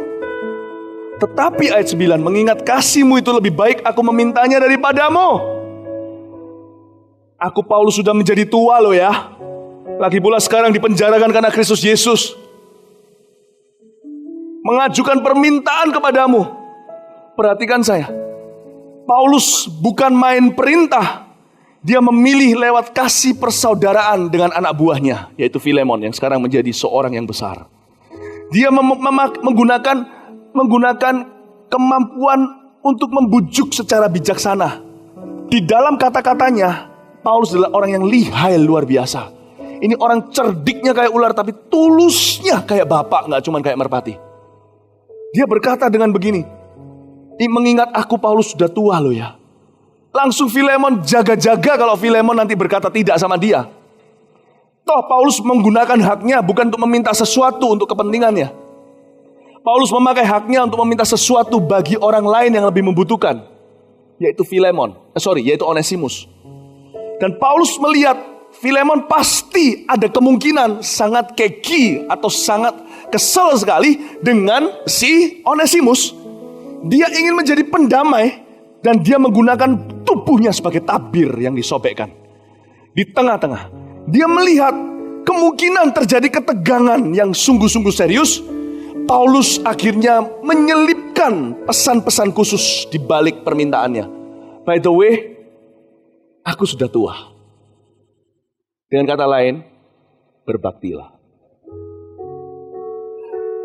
tetapi ayat 9, mengingat kasihmu itu lebih baik aku memintanya daripadamu. Aku Paulus sudah menjadi tua loh ya. Lagi pula sekarang dipenjarakan karena Kristus Yesus. Mengajukan permintaan kepadamu. Perhatikan saya. Paulus bukan main perintah. Dia memilih lewat kasih persaudaraan dengan anak buahnya, yaitu Filemon yang sekarang menjadi seorang yang besar. Dia menggunakan kemampuan untuk membujuk secara bijaksana. Di dalam kata-katanya, Paulus adalah orang yang lihai luar biasa. Ini orang cerdiknya kayak ular, tapi tulusnya kayak bapak, gak cuma kayak merpati. Dia berkata dengan begini, mengingat aku Paulus sudah tua loh ya. Langsung Filemon jaga-jaga kalau Filemon nanti berkata tidak sama dia. Toh Paulus menggunakan haknya bukan untuk meminta sesuatu untuk kepentingannya. Paulus memakai haknya untuk meminta sesuatu bagi orang lain yang lebih membutuhkan, yaitu yaitu Onesimus. Dan Paulus melihat Filemon pasti ada kemungkinan sangat keki atau sangat kesal sekali dengan si Onesimus. Dia ingin menjadi pendamai dan dia menggunakan tubuhnya sebagai tabir yang disobekkan. Di tengah-tengah, dia melihat kemungkinan terjadi ketegangan yang sungguh-sungguh serius. Paulus akhirnya menyelipkan pesan-pesan khusus di balik permintaannya. By the way, aku sudah tua. Dengan kata lain, berbaktilah.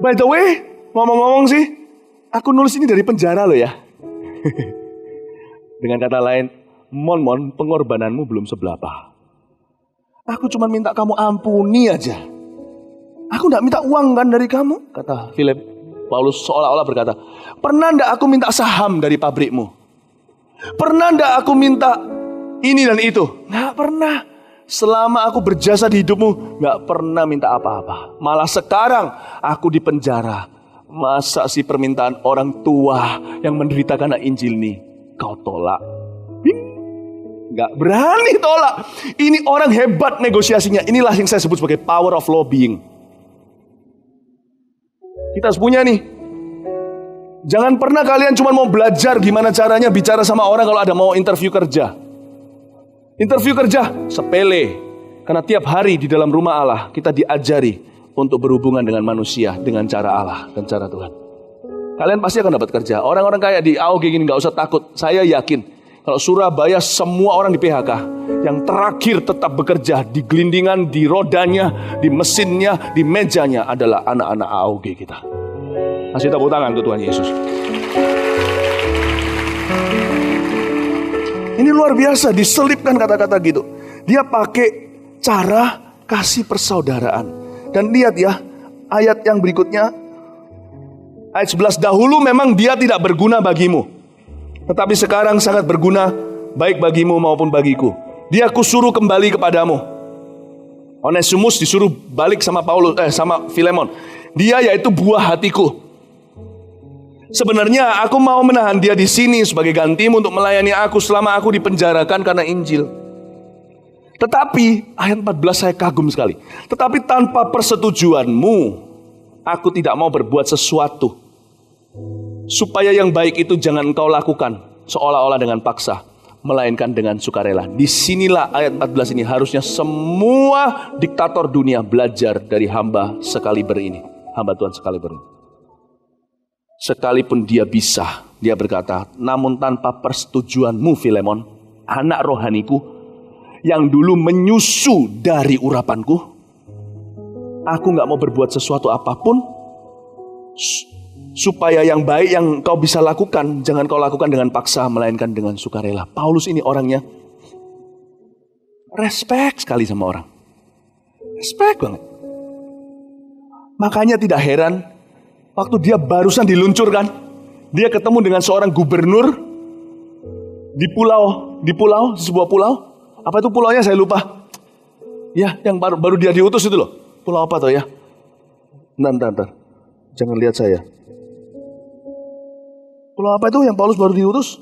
By the way, ngomong-ngomong sih, aku nulis ini dari penjara loh ya. Dengan kata lain, mon pengorbananmu belum seberapa. Aku cuma minta kamu ampuni aja. Aku gak minta uang kan dari kamu, kata Paulus seolah-olah berkata, pernah gak aku minta saham dari pabrikmu? Pernah gak aku minta ini dan itu? Gak pernah. Selama aku berjasa di hidupmu, gak pernah minta apa-apa. Malah sekarang aku di penjara. Masa sih permintaan orang tua yang menderita karena Injil ini kau tolak? Gak berani tolak. Ini orang hebat negosiasinya. Inilah yang saya sebut sebagai power of lobbying. Kita harus punya nih. Jangan pernah kalian cuma mau belajar gimana caranya bicara sama orang kalau ada mau interview kerja. Interview kerja sepele. Karena tiap hari di dalam rumah Allah kita diajari untuk berhubungan dengan manusia dengan cara Allah dan cara Tuhan. Kalian pasti akan dapat kerja. Orang-orang kayak di AOG gini gak usah takut. Saya yakin kalau Surabaya semua orang di PHK, yang terakhir tetap bekerja di gelindingan, di rodanya, di mesinnya, di mejanya adalah anak-anak AOG kita. Kasih tepuk tangan untuk Tuhan Yesus. Ini luar biasa, diselipkan kata-kata gitu. Dia pakai cara kasih persaudaraan. Dan lihat ya, ayat yang berikutnya, ayat 11, dahulu memang dia tidak berguna bagimu, tetapi sekarang sangat berguna baik bagimu maupun bagiku. Dia kusuruh kembali kepadamu. Onesimus disuruh balik sama sama Filemon. Dia yaitu buah hatiku. Sebenarnya aku mau menahan dia di sini sebagai gantimu untuk melayani aku selama aku dipenjarakan karena Injil. Tetapi ayat 14 saya kagum sekali. Tetapi tanpa persetujuanmu, aku tidak mau berbuat sesuatu supaya yang baik itu jangan engkau lakukan seolah-olah dengan paksa. melainkan dengan sukarela. Disinilah ayat 14 ini harusnya semua diktator dunia belajar dari hamba sekaliber ini. Hamba Tuhan sekaliber ini. Sekalipun dia bisa, dia berkata, namun tanpa persetujuanmu Filemon, anak rohaniku, yang dulu menyusu dari urapanku, aku gak mau berbuat sesuatu apapun, supaya yang baik yang kau bisa lakukan, jangan kau lakukan dengan paksa, melainkan dengan sukarela. Paulus ini orangnya respect sekali sama orang. Respect banget. Makanya tidak heran, waktu dia barusan diluncurkan, dia ketemu dengan seorang gubernur di sebuah pulau. Apa itu pulaunya saya lupa. Ya, yang baru dia diutus itu loh. Pulau apa tuh ya? Ntar. Jangan lihat saya. Pulau apa itu yang Paulus baru diutus?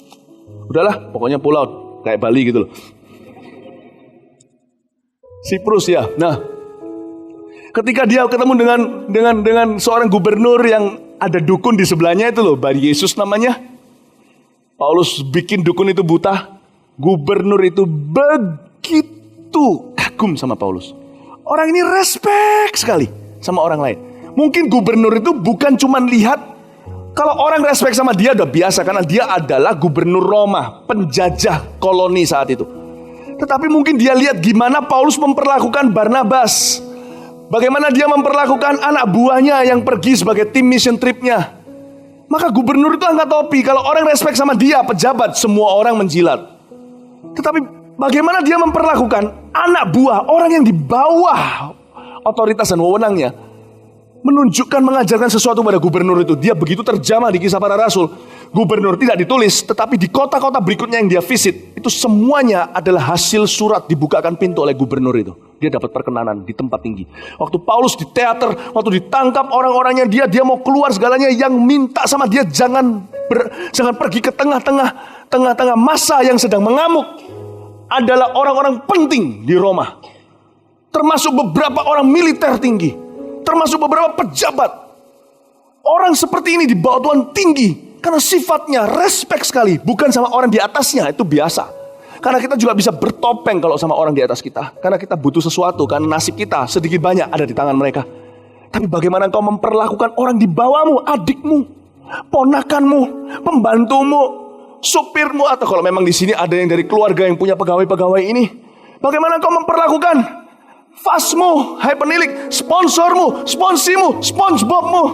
Udahlah, pokoknya pulau kayak Bali gitu loh. Siprus ya. Nah, ketika dia ketemu dengan seorang gubernur yang ada dukun di sebelahnya itu loh, Bar Yesus namanya. Paulus bikin dukun itu buta. Gubernur itu begitu kagum sama Paulus. Orang ini respect sekali sama orang lain. Mungkin gubernur itu bukan cuma lihat. Kalau orang respect sama dia udah biasa, karena dia adalah gubernur Roma, penjajah koloni saat itu. Tetapi mungkin dia lihat gimana Paulus memperlakukan Barnabas. Bagaimana dia memperlakukan anak buahnya yang pergi sebagai tim mission tripnya. Maka gubernur itu angkat topi. Kalau orang respect sama dia, pejabat, semua orang menjilat. Tetapi bagaimana dia memperlakukan anak buah, orang yang di bawah otoritas dan wewenangnya, menunjukkan, mengajarkan sesuatu pada gubernur itu. Dia begitu terjamah di Kisah Para Rasul. Gubernur tidak ditulis, tetapi di kota-kota berikutnya yang dia visit, itu semuanya adalah hasil surat dibukakan pintu oleh gubernur itu. Dia dapat perkenanan di tempat tinggi. Waktu Paulus di teater, waktu ditangkap orang-orangnya dia mau keluar segalanya, yang minta sama dia jangan pergi ke tengah-tengah massa yang sedang mengamuk adalah orang-orang penting di Roma. Termasuk beberapa orang militer tinggi, termasuk beberapa pejabat. Orang seperti ini di bawah Tuhan tinggi karena sifatnya respect sekali, bukan sama orang di atasnya. Itu biasa. Karena kita juga bisa bertopeng kalau sama orang di atas kita, karena kita butuh sesuatu, karena nasib kita sedikit banyak ada di tangan mereka. Tapi bagaimana kau memperlakukan orang di bawahmu, adikmu, ponakanmu, pembantumu, supirmu, atau kalau memang di sini ada yang dari keluarga yang punya pegawai-pegawai ini, bagaimana kau memperlakukan Fasmu, Hypernilik, sponsormu, sponsimu, SpongeBobmu.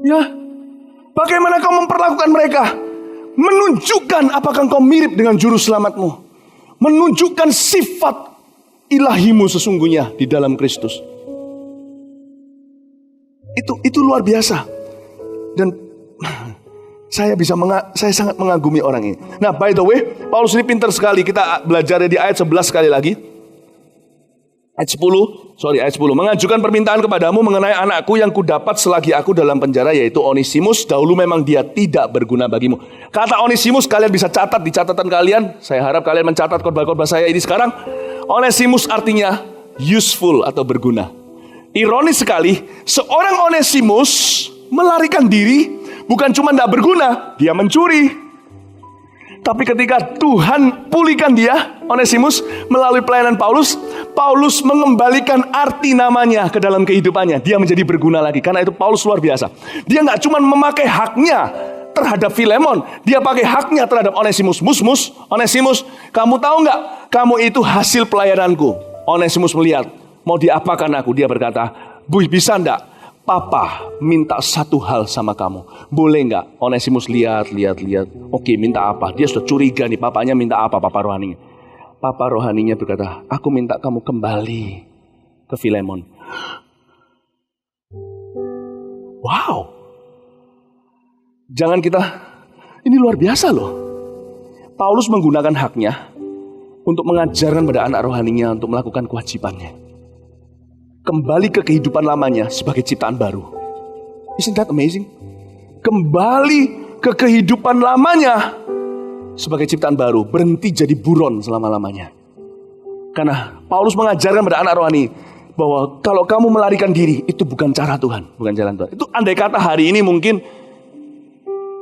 Ya, bagaimana kau memperlakukan mereka? Menunjukkan apakah kau mirip dengan juru selamatmu. Menunjukkan sifat ilahimu sesungguhnya di dalam Kristus. Itu luar biasa. Dan saya sangat mengagumi orang ini. Nah, by the way, Paulus ini pintar sekali. Kita belajar di ayat 11 sekali lagi. Ayat 10. Mengajukan permintaan kepadamu mengenai anakku yang kudapat selagi aku dalam penjara, yaitu Onesimus. Dahulu memang dia tidak berguna bagimu. Kata Onesimus kalian bisa catat di catatan kalian. Saya harap kalian mencatat khotbah-khotbah saya ini sekarang. Onesimus artinya useful atau berguna. Ironis sekali, seorang Onesimus melarikan diri. Bukan cuma tidak berguna, dia mencuri. Tapi ketika Tuhan pulihkan dia, Onesimus, melalui pelayanan Paulus, Paulus mengembalikan arti namanya ke dalam kehidupannya. Dia menjadi berguna lagi. Karena itu Paulus luar biasa. Dia nggak cuma memakai haknya terhadap Filemon, dia pakai haknya terhadap Onesimus. Onesimus, kamu tahu nggak? Kamu itu hasil pelayananku. Onesimus melihat, mau diapakan aku? Dia berkata, Bu, bisa enggak? Papa minta satu hal sama kamu. Boleh nggak? Onesimus lihat. Oke, minta apa? Dia sudah curiga nih, papanya minta apa, papa rohaninya. Papa rohaninya berkata, aku minta kamu kembali ke Filemon. Wow. Ini luar biasa loh. Paulus menggunakan haknya untuk mengajarkan pada anak rohaninya untuk melakukan kewajibannya. Kembali ke kehidupan lamanya sebagai ciptaan baru. Isn't that amazing? Kembali ke kehidupan lamanya sebagai ciptaan baru. Berhenti jadi buron selama-lamanya. Karena Paulus mengajarkan pada anak rohani bahwa kalau kamu melarikan diri, itu bukan cara Tuhan, bukan jalan Tuhan. Itu andai kata hari ini mungkin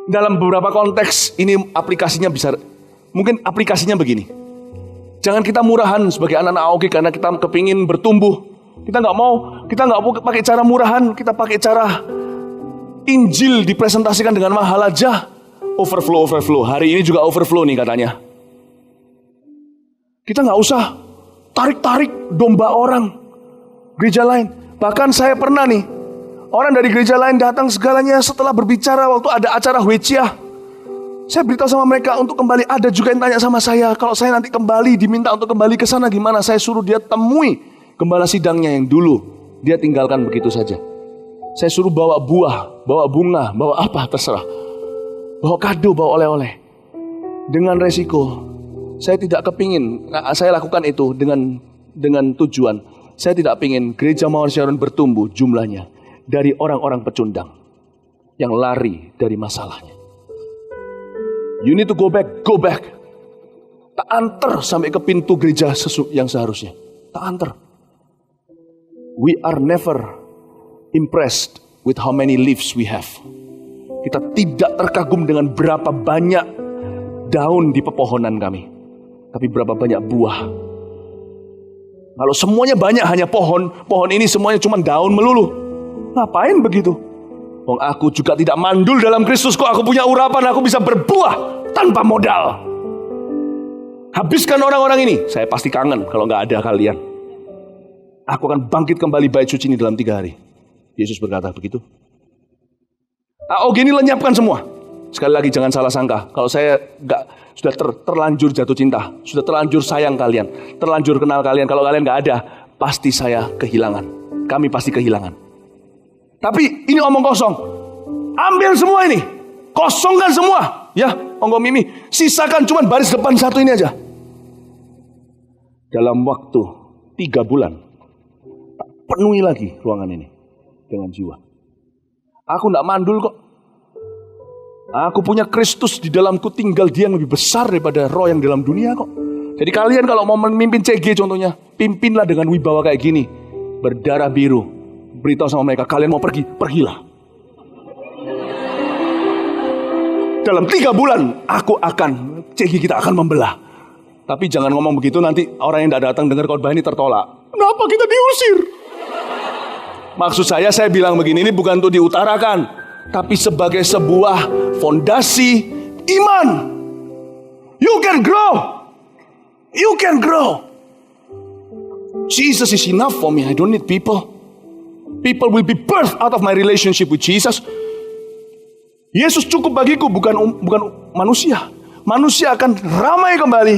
Dalam beberapa konteks ini aplikasinya bisa, mungkin aplikasinya begini. Jangan kita murahan sebagai anak-anak AOG karena kita kepingin bertumbuh. Kita nggak mau pakai cara murahan, kita pakai cara Injil dipresentasikan dengan mahal aja. Overflow. Hari ini juga overflow nih katanya. Kita nggak usah tarik-tarik domba orang gereja lain. Bahkan saya pernah nih, orang dari gereja lain datang segalanya setelah berbicara waktu ada acara Wecia. Saya beritahu sama mereka untuk kembali. Ada juga yang tanya sama saya, kalau saya nanti kembali diminta untuk kembali ke sana gimana? Saya suruh dia temui gembala sidangnya yang dulu dia tinggalkan begitu saja. Saya suruh bawa buah, bawa bunga, bawa apa terserah. Bawa kado, bawa oleh-oleh. Dengan resiko, saya tidak kepingin, saya lakukan itu dengan tujuan. Saya tidak pingin gereja Mawar Sharon bertumbuh jumlahnya dari orang-orang pecundang yang lari dari masalahnya. You need to go back. Tak antar sampai ke pintu gereja yang seharusnya. Tak antar. We are never impressed with how many leaves we have. Kita tidak terkagum dengan berapa banyak daun di pepohonan kami, tapi berapa banyak buah. Kalau semuanya banyak hanya pohon ini semuanya cuma daun melulu. Ngapain begitu? Wong aku juga tidak mandul dalam Kristus kok, aku punya urapan, aku bisa berbuah tanpa modal. Habiskan orang-orang ini, saya pasti kangen kalau nggak ada kalian. Aku akan bangkit kembali bait suci ini dalam 3 hari. Yesus berkata begitu. AOG ini lenyapkan semua. Sekali lagi jangan salah sangka, kalau saya sudah terlanjur jatuh cinta, sudah terlanjur sayang kalian, terlanjur kenal kalian, kalau kalian nggak ada, pasti saya kehilangan. Kami pasti kehilangan. Tapi ini omong kosong. Ambil semua ini. Kosongkan semua. Ya, Onggo Mimi. Sisakan cuma baris depan satu ini aja. Dalam waktu 3 bulan. Tak penuhi lagi ruangan ini. Dengan jiwa. Aku tidak mandul kok. Aku punya Kristus di dalamku, tinggal dia yang lebih besar daripada roh yang dalam dunia kok. Jadi kalian kalau mau memimpin CG contohnya, pimpinlah dengan wibawa kayak gini. Berdarah biru. Beritahu sama mereka, kalian mau pergi, pergilah. Dalam 3 bulan, kita akan membelah. Tapi jangan ngomong begitu, nanti orang yang tidak datang dengar khotbah ini tertolak. Kenapa kita diusir? Maksud saya bilang begini, ini bukan untuk diutarakan, tapi sebagai sebuah fondasi iman. You can grow. Jesus is enough for me, I don't need people. People will be birthed out of my relationship with Jesus. Yesus cukup bagiku, bukan manusia. Manusia akan ramai kembali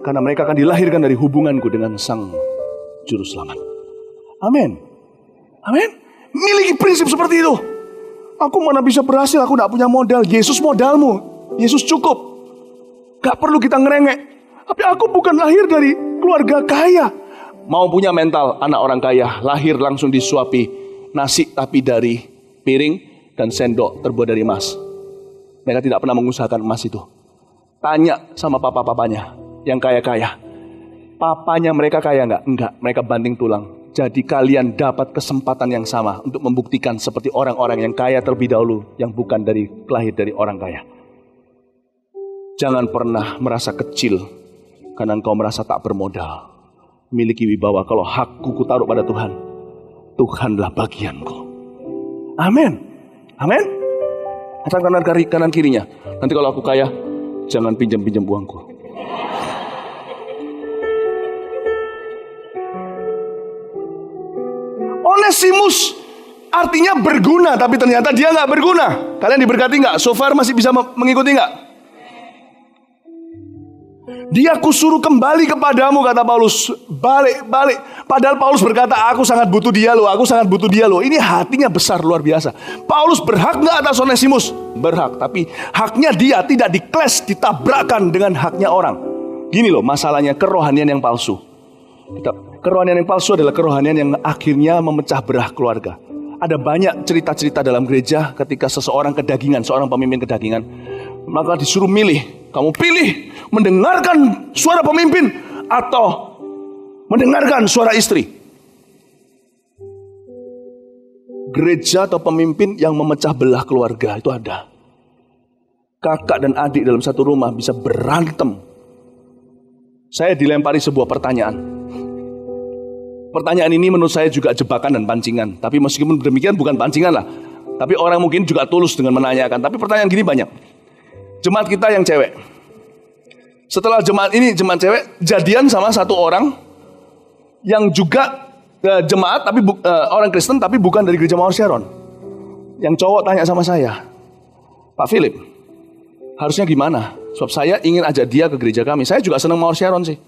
karena mereka akan dilahirkan dari hubunganku dengan Sang Juru Selamat. Amin. Miliki prinsip seperti itu. Aku mana bisa berhasil, aku tidak punya modal. Yesus modalmu. Yesus cukup. Gak perlu kita ngerengek. Tapi aku bukan lahir dari keluarga kaya. Mau punya mental anak orang kaya, lahir langsung disuapi nasi tapi dari piring dan sendok terbuat dari emas. Mereka tidak pernah mengusahakan emas itu. Tanya sama papa-papanya yang kaya-kaya. Papanya mereka kaya enggak? Enggak, mereka banting tulang. Jadi kalian dapat kesempatan yang sama untuk membuktikan seperti orang-orang yang kaya terlebih dahulu, yang bukan lahir dari orang kaya. Jangan pernah merasa kecil karena engkau merasa tak bermodal. Miliki wibawa, kalau hakku kutaruh pada Tuhan, Tuhanlah bagianku. Amin. Atau kanan kirinya. Nanti kalau aku kaya, jangan pinjam uangku. Onesimus artinya berguna, tapi ternyata dia nggak berguna. Kalian diberkati nggak? So far masih bisa mengikuti nggak? Dia kusuruh kembali kepadamu, kata Paulus. Balik. Padahal Paulus berkata, aku sangat butuh dia loh. Ini hatinya besar, luar biasa. Paulus berhak nggak atas Onesimus? Berhak, tapi haknya dia tidak ditabrakkan dengan haknya orang. Gini loh masalahnya, kerohanian yang palsu. Kerohanian yang palsu adalah kerohanian yang akhirnya memecah belah keluarga. Ada banyak cerita-cerita dalam gereja ketika seorang pemimpin kedagingan, maka disuruh milih. Kamu pilih mendengarkan suara pemimpin atau mendengarkan suara istri. Gereja atau pemimpin yang memecah belah keluarga itu ada. kakak dan adik dalam satu rumah bisa berantem. Saya dilempari sebuah pertanyaan. Pertanyaan ini menurut saya juga jebakan dan pancingan. Tapi meskipun demikian bukan pancingan lah. Tapi orang mungkin juga tulus dengan menanyakan. Tapi pertanyaan gini banyak. Jemaat kita yang cewek, setelah jemaat cewek jadian sama satu orang yang juga jemaat tapi orang Kristen tapi bukan dari gereja Mawar Sharon. Yang cowok tanya sama saya, Pak Philip, harusnya gimana? Sebab saya ingin ajak dia ke gereja kami. Saya juga senang Mawar Sharon sih.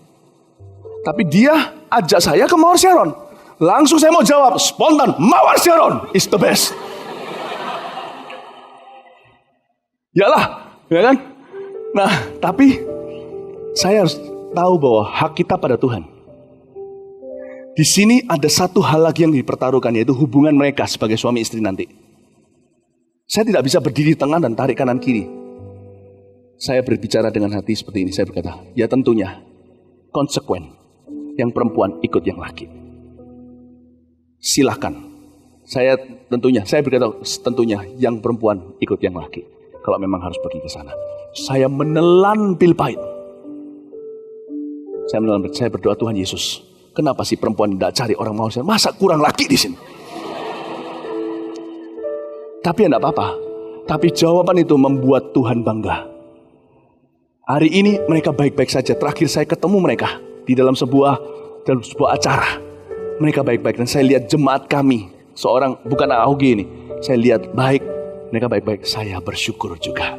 Tapi dia ajak saya ke Mawar Sharon. Langsung saya mau jawab, spontan, Mawar Sharon is the best. Yalah, ya kan? Nah, tapi saya harus tahu bahwa hak kita pada Tuhan. Di sini ada satu hal lagi yang dipertaruhkan, yaitu hubungan mereka sebagai suami istri nanti. Saya tidak bisa berdiri di tengah dan tarik kanan kiri. Saya berbicara dengan hati seperti ini. Saya berkata, ya tentunya konsekuen yang perempuan ikut yang laki. Silahkan. Saya berkata tentunya yang perempuan ikut yang laki. Kalau memang harus pergi ke sana. Saya menelan pil pahit. Saya berdoa, Tuhan Yesus, kenapa sih perempuan tidak cari orang mau? Masa kurang laki di sini? Tapi tidak apa-apa. Tapi jawaban itu membuat Tuhan bangga. Hari ini mereka baik-baik saja. Terakhir saya ketemu mereka di dalam sebuah acara. Mereka baik-baik dan saya lihat jemaat kami, bukan AOG ini. Saya lihat baik, mereka baik-baik. Saya bersyukur juga.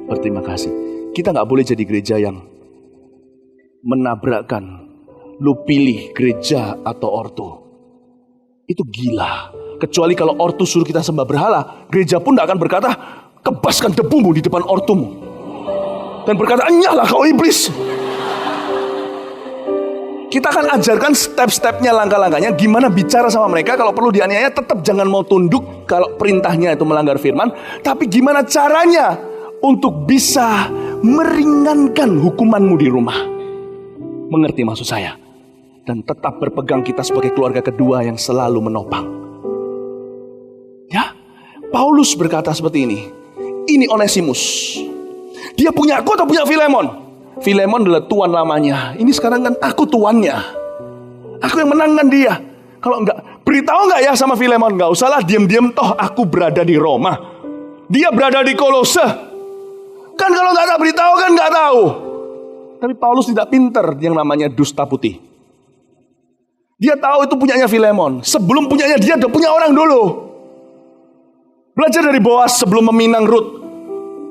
Berterima kasih. Kita nggak boleh jadi gereja yang menabrakkan. Lu pilih gereja atau ortu. Itu gila. Kecuali kalau ortu suruh kita sembah berhala, gereja pun tidak akan berkata, kebaskan debumu di depan ortumu. Dan berkata, enyahlah kau iblis. Kita akan ajarkan step-stepnya, langkah-langkahnya, gimana bicara sama mereka. Kalau perlu dianiaya, tetap jangan mau tunduk kalau perintahnya itu melanggar firman. Tapi gimana caranya untuk bisa meringankan hukumanmu di rumah. Mengerti maksud saya? Dan tetap berpegang kita sebagai keluarga kedua yang selalu menopang. Ya, Paulus berkata seperti ini. Ini Onesimus. Dia punya aku atau punya Filemon? Filemon adalah tuan lamanya. Ini sekarang kan aku tuannya. Aku yang menangkan dia. Kalau enggak, beritahu enggak ya sama Filemon? Enggak usahlah diam-diam, toh aku berada di Roma. Dia berada di Kolose. Kan kalau enggak ada beritahu kan enggak tahu. Tapi Paulus tidak pintar yang namanya dusta putih. Dia tahu itu punyanya Filemon. Sebelum punyanya dia udah punya orang dulu. Belajar dari Boas sebelum meminang Rut.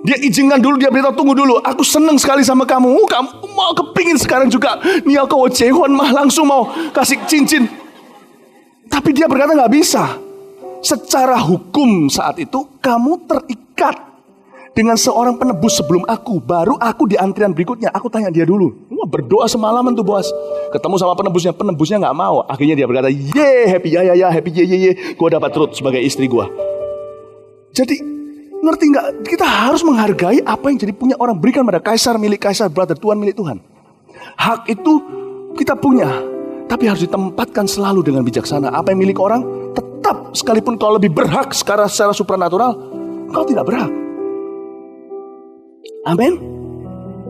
Dia izinkan dulu, dia beritahu, tunggu dulu. Aku senang sekali sama kamu. Kamu mau kepingin sekarang juga. Nih aku Jehon mah langsung mau kasih cincin. Tapi dia berkata gak bisa. Secara hukum saat itu kamu terikat dengan seorang penebus sebelum aku. Baru aku di antrian berikutnya. Aku tanya dia dulu. Wah, berdoa semalaman tuh Boas. Ketemu sama penebusnya gak mau. Akhirnya dia berkata, ye happy ya happy ye. Gue dapat Rut sebagai istri gue. Jadi ngerti gak? Kita harus menghargai apa yang jadi punya orang. Berikan pada kaisar milik kaisar, brother, Tuhan milik Tuhan. Hak itu kita punya, tapi harus ditempatkan selalu dengan bijaksana. Apa yang milik orang, tetap sekalipun kau lebih berhak secara supranatural, kau tidak berhak. Amin.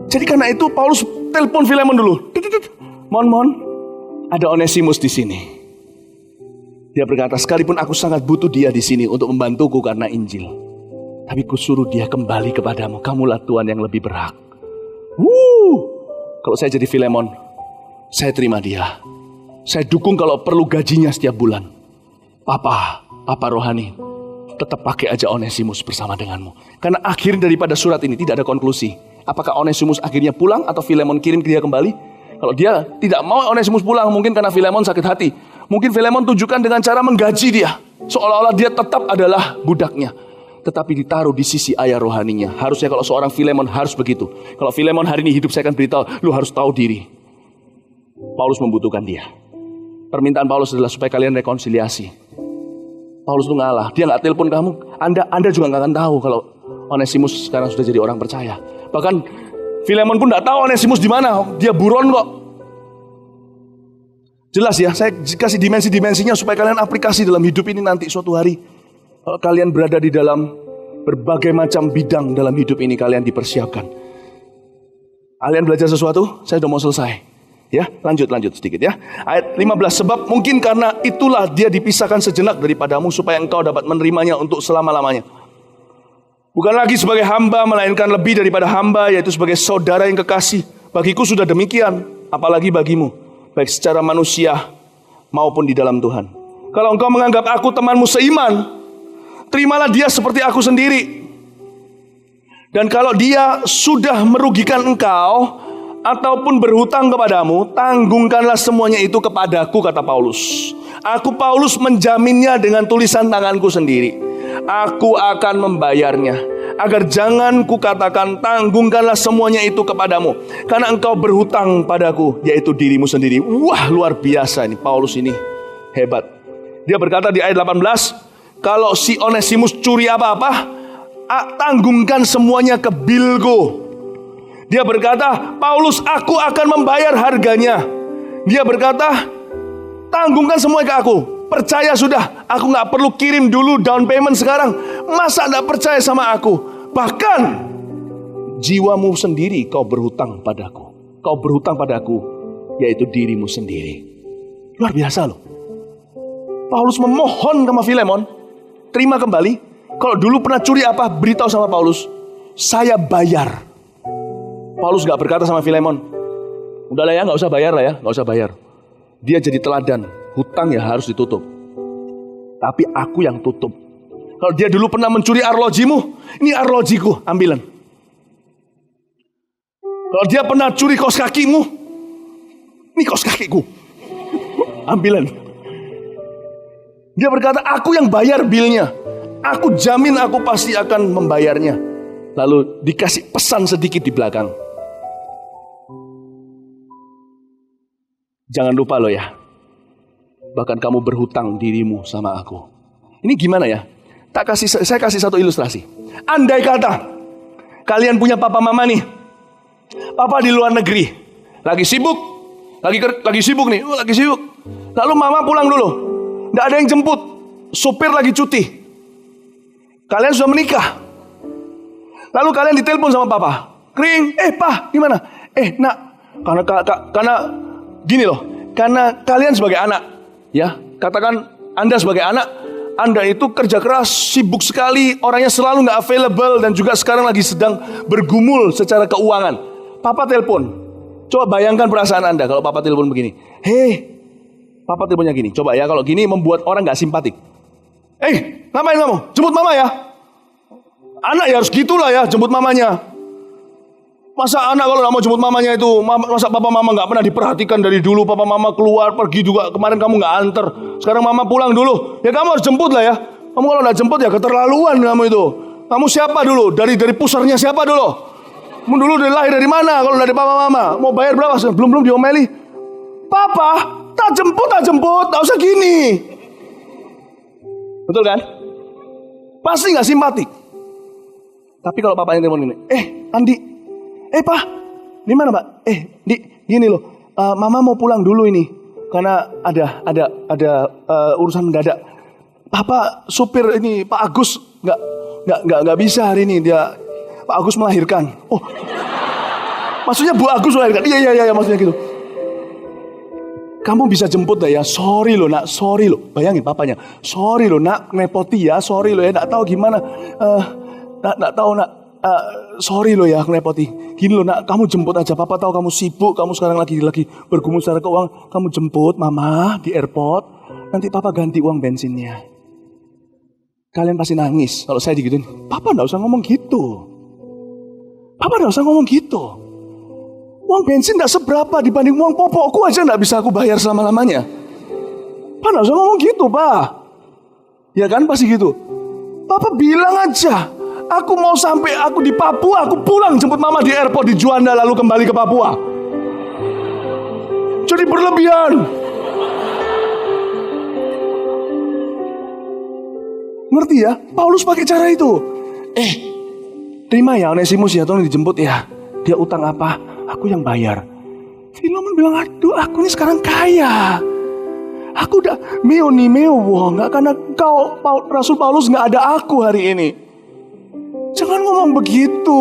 Jadi karena itu Paulus telepon Filemon dulu. Mon, ada Onesimus di sini. Dia berkata, sekalipun aku sangat butuh dia di sini untuk membantuku karena Injil, tapi kusuruh dia kembali kepadamu. Kamulah Tuhan yang lebih berhak. Kalau saya jadi Filemon, saya terima dia. Saya dukung kalau perlu gajinya setiap bulan. Papa rohani, tetap pakai aja Onesimus bersama denganmu. Karena akhir daripada surat ini tidak ada konklusi. Apakah Onesimus akhirnya pulang atau Filemon kirim dia kembali? Kalau dia tidak mau Onesimus pulang, mungkin karena Filemon sakit hati. Mungkin Filemon tunjukkan dengan cara menggaji dia. Seolah-olah dia tetap adalah budaknya. Tetapi ditaruh di sisi ayah rohaninya. Harusnya kalau seorang Filemon harus begitu. Kalau Filemon hari ini hidup, saya akan beritahu, lu harus tahu diri. Paulus membutuhkan dia. Permintaan Paulus adalah supaya kalian rekonsiliasi. Paulus itu ngalah. Dia gak telepon kamu. Anda juga gak akan tahu kalau Onesimus sekarang sudah jadi orang percaya. Bahkan Filemon pun gak tahu Onesimus di mana. Dia buron kok. Jelas ya, saya kasih dimensi-dimensinya supaya kalian aplikasi dalam hidup ini nanti suatu hari. Kalau kalian berada di dalam Berbagai macam bidang dalam hidup ini kalian dipersiapkan. Kalian belajar sesuatu? Saya sudah mau selesai. Ya, lanjut sedikit ya. Ayat 15, sebab mungkin karena itulah dia dipisahkan sejenak daripadamu supaya engkau dapat menerimanya untuk selama-lamanya. Bukan lagi sebagai hamba, melainkan lebih daripada hamba, yaitu sebagai saudara yang kekasih. Bagiku sudah demikian, apalagi bagimu, baik secara manusia maupun di dalam Tuhan. Kalau engkau menganggap aku temanmu seiman, terimalah dia seperti aku sendiri. Dan kalau dia sudah merugikan engkau ataupun berhutang kepadamu, tanggungkanlah semuanya itu kepadaku, kata Paulus. Aku Paulus menjaminnya dengan tulisan tanganku sendiri. Aku akan membayarnya. Agar jangan kukatakan tanggungkanlah semuanya itu kepadamu, karena engkau berhutang padaku, yaitu dirimu sendiri. Wah, luar biasa ini Paulus ini. Hebat. Dia berkata di ayat 18, kalau si Onesimus curi apa-apa, tanggungkan semuanya ke bilku. Dia berkata, Paulus, aku akan membayar harganya. Dia berkata, tanggungkan semuanya ke aku. Percaya sudah, aku gak perlu kirim dulu down payment sekarang. Masa gak percaya sama aku? Bahkan jiwamu sendiri kau berhutang padaku. Kau berhutang padaku, yaitu dirimu sendiri. Luar biasa loh. Paulus memohon sama Filemon, terima kembali. Kalau dulu pernah curi apa, beritahu sama Paulus, saya bayar. Paulus gak berkata sama Filemon, udahlah ya, gak usah bayar lah ya, gak usah bayar. Dia jadi teladan, hutang ya harus ditutup. Tapi aku yang tutup. Kalau dia dulu pernah mencuri arlojimu, ini arlojiku, ambilan. Kalau dia pernah curi kaos kakimu, ini kaos kakiku, ambilan. Dia berkata, aku yang bayar bilnya. Aku jamin aku pasti akan membayarnya. Lalu dikasih pesan sedikit di belakang. Jangan lupa loh ya, bahkan kamu berhutang dirimu sama aku. Ini gimana ya? Saya kasih satu ilustrasi. Andai kata kalian punya papa mama nih. Papa di luar negeri, lagi sibuk, lagi sibuk nih, lagi sibuk. Lalu mama pulang dulu, nggak ada yang jemput, supir lagi cuti. Kalian sudah menikah. Lalu kalian ditelepon sama papa. Kring, pa, gimana? Nak, karena gini loh, karena kalian sebagai anak, ya, katakan Anda sebagai anak, Anda itu kerja keras, sibuk sekali, orangnya selalu nggak available, dan juga sekarang lagi sedang bergumul secara keuangan. Papa telepon, coba bayangkan perasaan Anda kalau papa telepon begini. Papa teleponnya gini, coba ya, kalau gini membuat orang nggak simpatik. Ngapain kamu? Jemput mama ya. Anak ya harus gitulah ya, jemput mamanya. Masa anak kalau gak mau jemput mamanya itu, masa papa mama gak pernah diperhatikan dari dulu. Papa mama keluar, pergi juga, kemarin kamu gak anter. Sekarang mama pulang dulu, ya kamu harus jemput lah ya. Kamu kalau gak jemput ya keterlaluan kamu itu. Kamu siapa dulu? Dari pusarnya siapa dulu? Kamu dulu lahir dari mana kalau dari papa mama? Mau bayar berapa? Belum diomeli. Papa, tak jemput, tak usah gini. Betul kan? Pasti gak simpatik. Tapi kalau papanya telepon gini, Andi, Pak, di mana Pak? Di gini loh, Mama mau pulang dulu ini karena ada urusan mendadak. Papa supir ini Pak Agus nggak bisa hari ini, Pak Agus melahirkan. Oh, maksudnya Bu Agus melahirkan? Iya maksudnya gitu. Kamu bisa jemput dah ya, sorry loh nak, sorry loh. Bayangin papanya, sorry loh nak, ngepoti ya, sorry loh ya, nggak tahu gimana, nggak tahu nak. Sorry loh ya ngerepoti. Gini loh nak, kamu jemput aja. Papa tahu kamu sibuk, kamu sekarang lagi bergumul secara keuangan. Kamu jemput mama di airport. Nanti papa ganti uang bensinnya. Kalian pasti nangis kalau saya digituin. Papa gak usah ngomong gitu. Papa gak usah ngomong gitu. Uang bensin gak seberapa dibanding uang popokku aja gak bisa aku bayar selama-lamanya. Papa gak usah ngomong gitu pak. Ya kan pasti gitu. Papa bilang aja, aku mau sampai aku di Papua, aku pulang jemput mama di airport di Juanda lalu kembali ke Papua. Jadi berlebihan. Ngerti ya? Paulus pakai cara itu. Terima ya Onesimus ya, tolong dijemput ya. Dia utang apa? Aku yang bayar. Filemon bilang, aduh aku ini sekarang kaya. Aku udah meo, gak karena Rasul Paulus gak ada aku hari ini. Jangan ngomong begitu,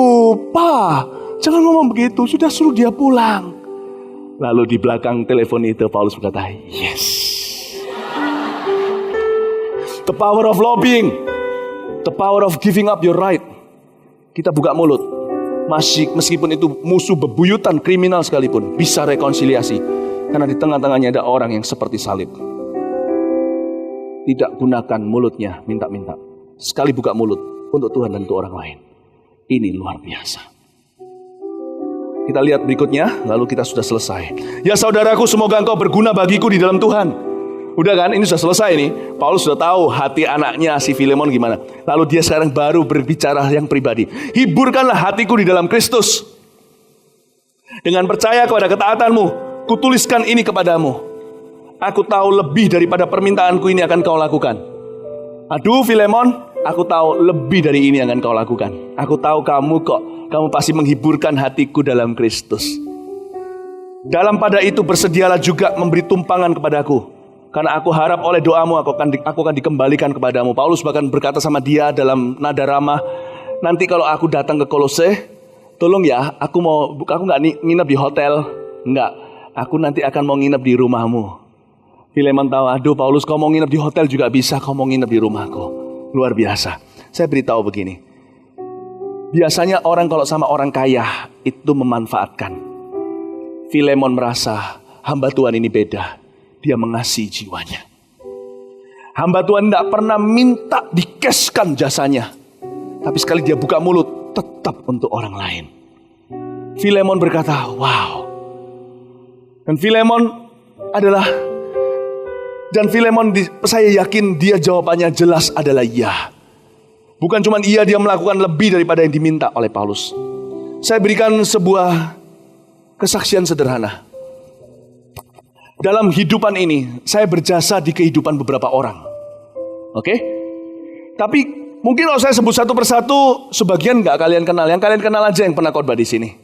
Pak. Jangan ngomong begitu, sudah suruh dia pulang. Lalu di belakang telepon itu Paulus berkata, yes. The power of lobbying. The power of giving up your right. Kita buka mulut. Meskipun itu musuh bebuyutan kriminal sekalipun, bisa rekonsiliasi. Karena di tengah-tengahnya ada orang yang seperti salib. Tidak gunakan mulutnya minta-minta. Sekali buka mulut untuk Tuhan dan untuk orang lain. Ini luar biasa. Kita lihat berikutnya, lalu kita sudah selesai. Ya saudaraku, semoga engkau berguna bagiku di dalam Tuhan. Udah kan, ini sudah selesai nih. Paulus sudah tahu hati anaknya si Filemon gimana. Lalu dia sekarang baru berbicara yang pribadi. Hiburkanlah hatiku di dalam Kristus. Dengan percaya kepada ketaatanmu, kutuliskan ini kepadamu. Aku tahu lebih daripada permintaanku ini akan kau lakukan. Aduh Filemon, aku tahu lebih dari ini akan kau lakukan. Aku tahu kamu kok. Kamu pasti menghiburkan hatiku dalam Kristus. Dalam pada itu bersedialah juga memberi tumpangan kepadaku. Karena aku harap oleh doamu aku akan dikembalikan kepadamu. Paulus bahkan berkata sama dia dalam nada ramah, nanti kalau aku datang ke Kolose, tolong ya, aku nggak nginep di hotel, nggak. Aku nanti akan mau nginep di rumahmu. Filemon tahu, aduh Paulus, kau mau nginep di hotel juga bisa, kau mau nginep di rumahku. Luar biasa. Saya beritahu begini, biasanya orang kalau sama orang kaya itu memanfaatkan. Filemon merasa hamba Tuhan ini beda. Dia mengasihi jiwanya. Hamba Tuhan tidak pernah minta dikeskan jasanya. Tapi sekali dia buka mulut, tetap untuk orang lain. Filemon berkata, wow. Dan Filemon, saya yakin dia jawabannya jelas adalah iya. Bukan cuma iya, dia melakukan lebih daripada yang diminta oleh Paulus. Saya berikan sebuah kesaksian sederhana. Dalam hidupan ini, saya berjasa di kehidupan beberapa orang. Oke? Tapi mungkin kalau saya sebut satu persatu, sebagian nggak kalian kenal. Yang kalian kenal aja yang pernah khotbah di sini.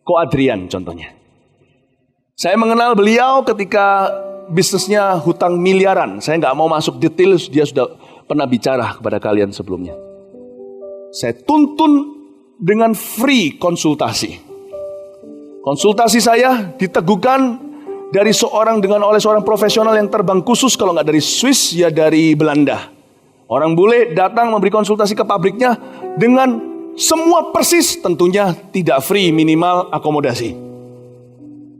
Ko Adrian contohnya. Saya mengenal beliau ketika bisnisnya hutang miliaran. Saya nggak mau masuk detail, dia sudah pernah bicara kepada kalian sebelumnya. Saya tuntun dengan free konsultasi. Konsultasi saya diteguhkan oleh seorang profesional yang terbang khusus, kalau nggak dari Swiss ya dari Belanda. Orang bule datang memberi konsultasi ke pabriknya dengan semua persis, tentunya tidak free, minimal akomodasi.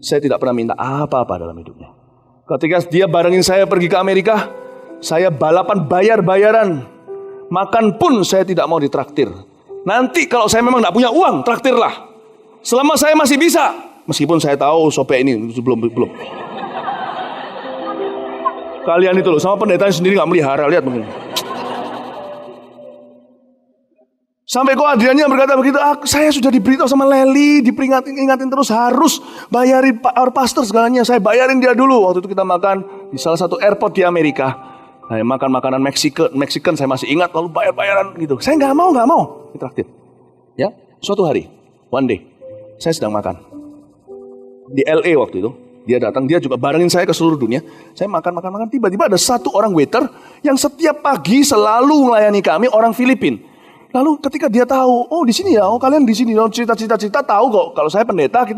Saya tidak pernah minta apa-apa dalam hidupnya. Ketika dia barengin saya pergi ke Amerika, saya balapan bayar-bayaran. Makan pun saya tidak mau ditraktir. Nanti kalau saya memang nggak punya uang, traktirlah. Selama saya masih bisa. Meskipun saya tahu sopek ini belum. Kalian itu loh, sama pendetanya sendiri gak melihara, lihat mungkin. Sampai kok Adriannya berkata begitu, saya sudah diberitahu sama Leli, ingatin terus harus bayarin our pastor segalanya. Saya bayarin dia dulu. Waktu itu kita makan di salah satu airport di Amerika. Saya makan makanan Mexican, saya masih ingat, lalu bayar-bayaran gitu. Saya gak mau ditraktir. Ya, suatu hari, one day, saya sedang makan di LA waktu itu, dia datang, dia juga barengin saya ke seluruh dunia. Saya makan, tiba-tiba ada satu orang waiter yang setiap pagi selalu melayani kami, orang Filipina. Lalu ketika dia tahu, oh di sini ya, oh kalian di sini, cerita tahu kok. Kalau saya pendeta,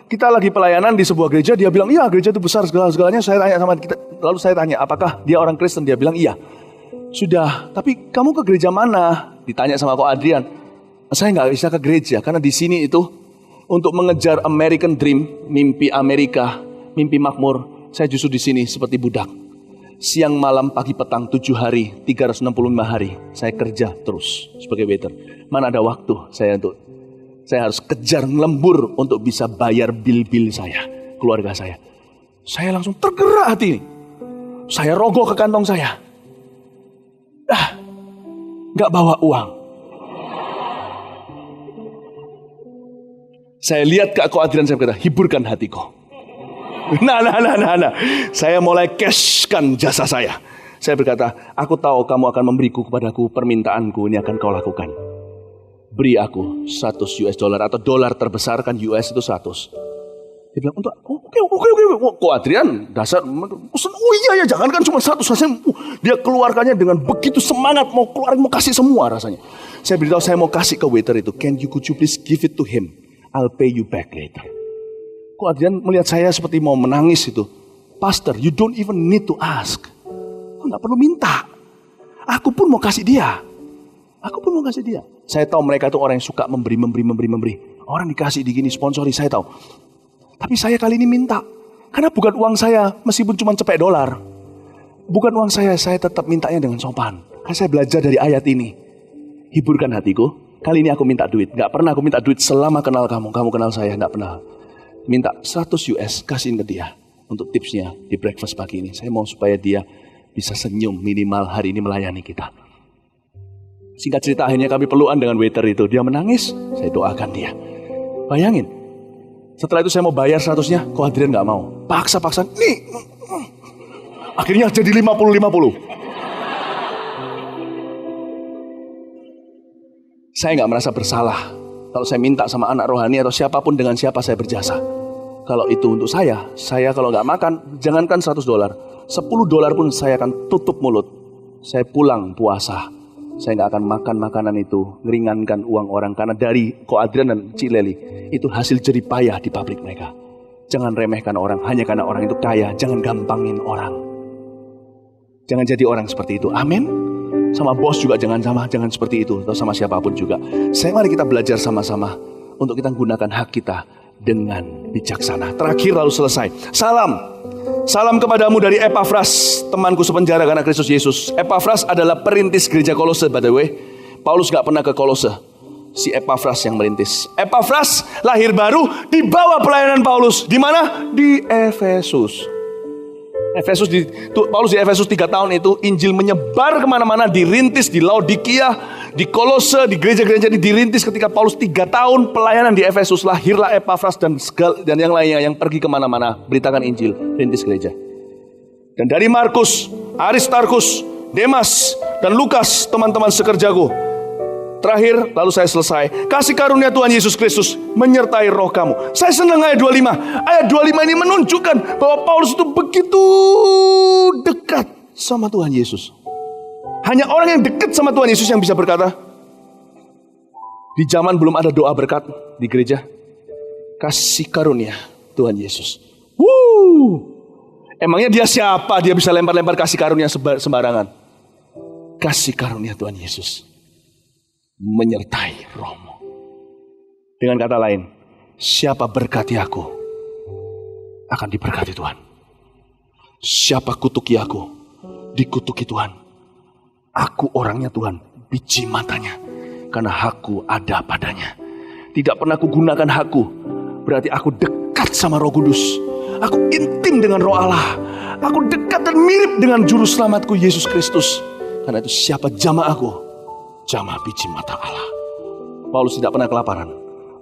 kita lagi pelayanan di sebuah gereja, dia bilang, iya gereja itu besar segalanya. Saya tanya sama kita, lalu saya tanya, apakah dia orang Kristen? Dia bilang iya. Sudah, tapi kamu ke gereja mana? Ditanya sama Ko Adrian. Saya nggak bisa ke gereja karena di sini itu untuk mengejar American Dream, mimpi Amerika, mimpi makmur, saya justru di sini seperti budak. Siang, malam, pagi, petang, 7 hari, 365 hari, saya kerja terus sebagai waiter. Mana ada waktu saya harus kejar lembur untuk bisa bayar bil-bil saya, keluarga saya. Saya langsung tergerak hati ini. Saya rogoh ke kantong saya. Gak bawa uang. Saya lihat ke Ko Adrian, saya berkata, hiburkan hatiku. Nah. Saya mulai cashkan jasa saya. Saya berkata, aku tahu kamu akan memberiku kepadaku permintaanku, ini akan kau lakukan. Beri aku $100 atau dolar terbesar kan US itu 100. Dia bilang, oke. Kok Adrian dasar pesen, iya jangankan cuma 100 rasanya. Dia keluarkannya dengan begitu semangat, mau kasih semua rasanya. Saya beritahu, saya mau kasih ke waiter itu, could you please give it to him, I'll pay you back later. Kok Adrian melihat saya seperti mau menangis itu. Pastor, you don't even need to ask. Kok gak perlu minta. Aku pun mau kasih dia. Saya tahu mereka itu orang yang suka memberi. Orang dikasih digini, sponsori, saya tahu. Tapi saya kali ini minta. Karena bukan uang saya, meskipun cuma cepek dolar. Bukan uang saya tetap mintanya dengan sopan. Karena saya belajar dari ayat ini. Hiburkan hatiku. Kali ini aku minta duit. Gak pernah aku minta duit selama kenal kamu. Kamu kenal saya, gak pernah. Minta 100 US, kasihin ke dia. Untuk tipsnya di breakfast pagi ini. Saya mau supaya dia bisa senyum minimal hari ini melayani kita. Singkat cerita, akhirnya kami pelukan dengan waiter itu. Dia menangis, saya doakan dia. Bayangin. Setelah itu saya mau bayar 100-nya, kok Adrian gak mau. Paksa, nih. Akhirnya jadi 50-50. Saya gak merasa bersalah. Kalau saya minta sama anak rohani atau siapapun dengan siapa saya berjasa. Kalau itu untuk saya kalau gak makan, jangankan $100. $10 pun saya akan tutup mulut. Saya pulang puasa. Saya gak akan makan makanan itu, ngeringankan uang orang. Karena dari Ko Adrian dan Cileli, itu hasil jerih payah di pabrik mereka. Jangan remehkan orang, hanya karena orang itu kaya. Jangan gampangin orang. Jangan jadi orang seperti itu, amin. Sama bos juga jangan seperti itu. Atau sama siapapun juga. Mari kita belajar sama-sama, untuk kita gunakan hak kita dengan bijaksana. Terakhir lalu selesai. Salam kepadamu dari Epafras, temanku sepenjara karena Kristus Yesus. Epafras adalah perintis gereja Kolose, by the way. Paulus gak pernah ke Kolose. Si Epafras yang merintis. Epafras lahir baru di bawah pelayanan Paulus. Di mana? Di Efesus. Paulus di Efesus 3 tahun itu, Injil menyebar kemana-mana, dirintis di Laodikia, di Kolose, di gereja-gereja ini dirintis. Ketika Paulus 3 tahun pelayanan di Efesus, lahirlah Epafras dan yang lainnya yang pergi kemana-mana, beritakan Injil, rintis gereja. Dan dari Markus, Aristarkus, Demas, dan Lukas, teman-teman sekerjaku. Terakhir, lalu saya selesai. Kasih karunia Tuhan Yesus Kristus menyertai roh kamu. Saya senang ayat 25. Ayat 25 ini menunjukkan bahwa Paulus itu begitu dekat sama Tuhan Yesus. Hanya orang yang dekat sama Tuhan Yesus yang bisa berkata, di zaman belum ada doa berkat di gereja, kasih karunia Tuhan Yesus. Emangnya dia siapa? Dia bisa lempar-lempar kasih karunia sembarangan. Kasih karunia Tuhan Yesus menyertai rohmu. Dengan kata lain, siapa berkati aku akan diberkati Tuhan. Siapa kutuki aku, dikutuki Tuhan. Aku orangnya Tuhan, biji matanya, karena hakku ada padanya. Tidak pernah aku gunakan hakku, berarti aku dekat sama Roh Kudus. Aku intim dengan Roh Allah. Aku dekat dan mirip dengan Juru Selamatku Yesus Kristus. Karena itu siapa jamaahku, jamaah biji mata Allah. Paulus tidak pernah kelaparan.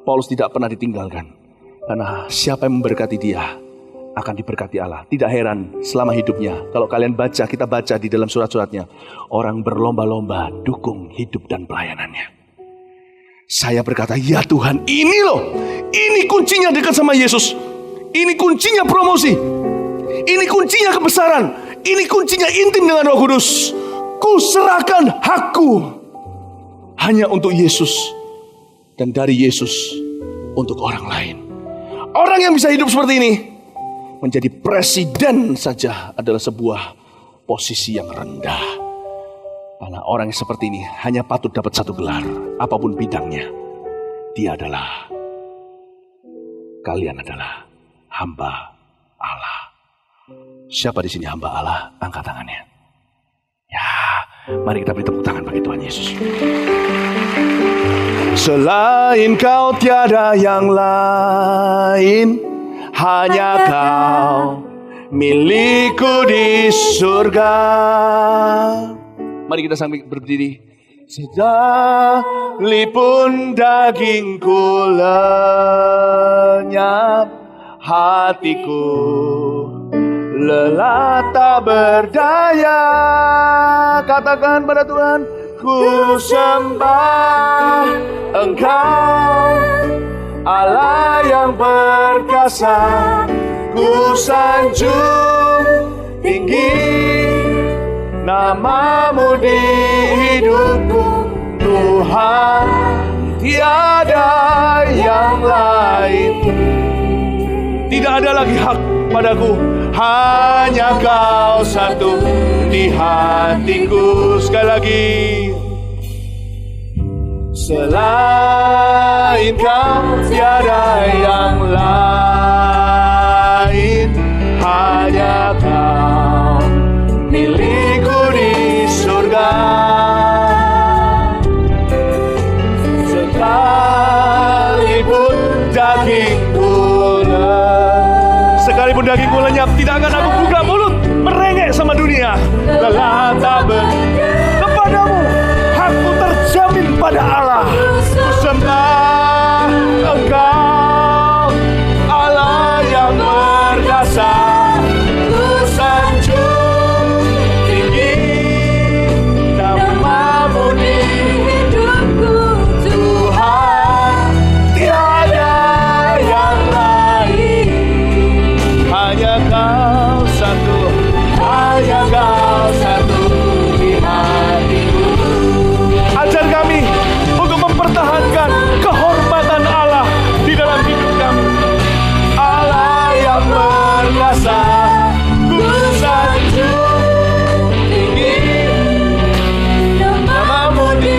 Paulus tidak pernah ditinggalkan. Karena siapa yang memberkati dia akan diberkati Allah. Tidak heran selama hidupnya, kalau kalian baca, kita baca di dalam surat-suratnya, orang berlomba-lomba dukung hidup dan pelayanannya. Saya berkata, ya Tuhan, ini loh, ini kuncinya dekat sama Yesus. Ini kuncinya promosi. Ini kuncinya kebesaran. Ini kuncinya intim dengan Roh Kudus. Ku serahkan hakku hanya untuk Yesus, dan dari Yesus untuk orang lain. Orang yang bisa hidup seperti ini, menjadi presiden saja adalah sebuah posisi yang rendah. Karena orang yang seperti ini hanya patut dapat satu gelar, apapun bidangnya. Kalian adalah hamba Allah. Siapa di sini hamba Allah? Angkat tangannya. Ya, mari kita beri tepuk tangan bagi Tuhan Yesus. Selain kau tiada yang lain, hanya kau milikku di surga. Mari kita sambil berdiri. Sekalipun dagingku lenyap, hatiku lelah tak berdaya. Katakan pada Tuhan, ku sembah Engkau Allah yang perkasa, ku sanjung tinggi namamu di hidupku, Tuhan, tiada yang lain. Tidak ada lagi hak padaku, hanya Kau satu di hatiku. Sekali lagi, selain Kau tiada yang lain, hanya Kau milikku di surga. Sekalipun dagingku lenyap, tidak akan aku buka mulut merengek sama dunia. Lelah tak kepadamu, hakku terjamin pada Allah. Ku sembah Engkau, Allah yang perkasa. Ku sanjung tinggi namamu di hidupku, Tuhan, tiada yang lain. Hanya Kau satu, hanya Kau satu di hatiku. Ajar kami untuk mempertahankan kehormatan Allah di dalam hidup kami. Allah yang perkasa, ku sanjung tinggi namamu di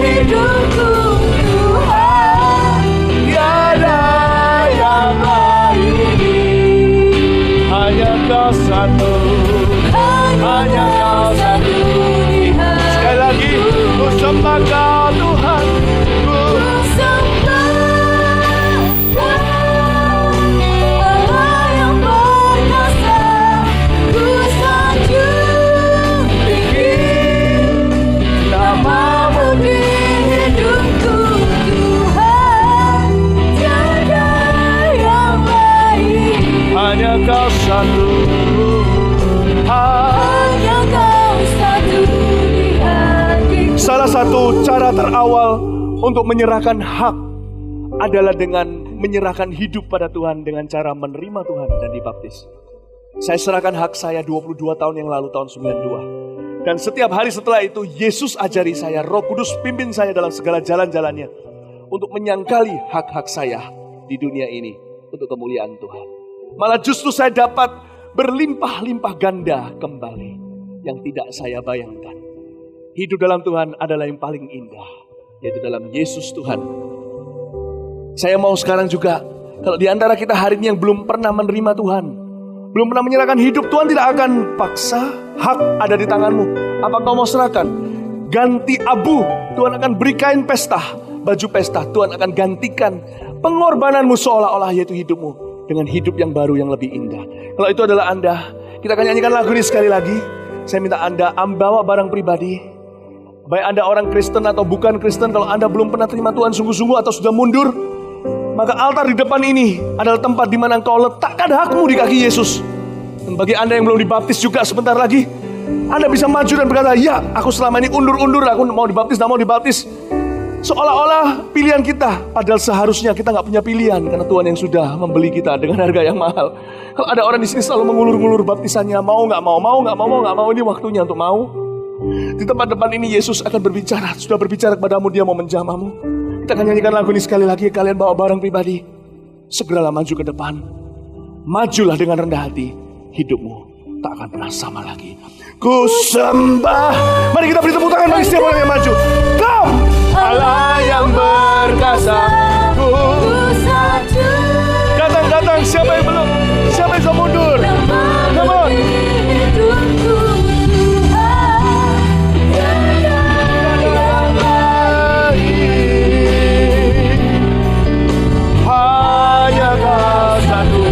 hidupku, Tuhan, tiada yang lain. Hanya Kau satu, hanya Kau satu. Sekali lagi, ku sembah Kau Tuhan, ku sembah Kau, Allah yang perkasa. Ku sanjung tinggi namamu di hidupku, Tuhan, tiada yang lain. Hanya Kau satu, hanya Kau satu di hatiku. Salah satu cara terawal untuk menyerahkan hak adalah dengan menyerahkan hidup pada Tuhan dengan cara menerima Tuhan dan dibaptis. Saya serahkan hak saya 22 tahun yang lalu, tahun 92. Dan setiap hari setelah itu, Yesus ajari saya, Roh Kudus pimpin saya dalam segala jalan-jalannya untuk menyangkali hak-hak saya di dunia ini untuk kemuliaan Tuhan. Malah justru saya dapat berlimpah-limpah ganda kembali yang tidak saya bayangkan. Hidup dalam Tuhan adalah yang paling indah, yaitu dalam Yesus Tuhan. Saya mau sekarang juga, kalau di antara kita hari ini yang belum pernah menerima Tuhan, belum pernah menyerahkan hidup, Tuhan tidak akan paksa. Hak ada di tanganmu. Apa kau mau serahkan? Ganti abu, Tuhan akan beri kain pesta, baju pesta. Tuhan akan gantikan pengorbananmu seolah-olah yaitu hidupmu dengan hidup yang baru yang lebih indah. Kalau itu adalah Anda, kita akan nyanyikan lagu ini sekali lagi. Saya minta Anda bawa barang pribadi. Baik Anda orang Kristen atau bukan Kristen, kalau Anda belum pernah terima Tuhan sungguh-sungguh atau sudah mundur, maka altar di depan ini adalah tempat di mana engkau letakkan hakmu di kaki Yesus. Dan bagi Anda yang belum dibaptis juga, sebentar lagi Anda bisa maju dan berkata, ya aku selama ini undur-undur, aku mau dibaptis, tidak mau dibaptis. Seolah-olah pilihan kita, padahal seharusnya kita nggak punya pilihan karena Tuhan yang sudah membeli kita dengan harga yang mahal. Kalau ada orang di sini selalu mengulur-ngulur baptisannya, mau nggak mau, ini waktunya untuk mau. Di tempat depan ini Yesus akan berbicara, sudah berbicara kepadamu, Dia mau menjamahmu. Kita akan nyanyikan lagu ini sekali lagi. Kalian bawa barang pribadi, segeralah maju ke depan. Majulah dengan rendah hati, hidupmu tak akan pernah sama lagi. Ku sembah. Mari kita beri tepuk tangan bagi setiap orang yang maju. Kau Allah yang berkasa. Ku datang, siapa yang belum? Siapa yang sudah mundur? Come on. Hanya Kau satu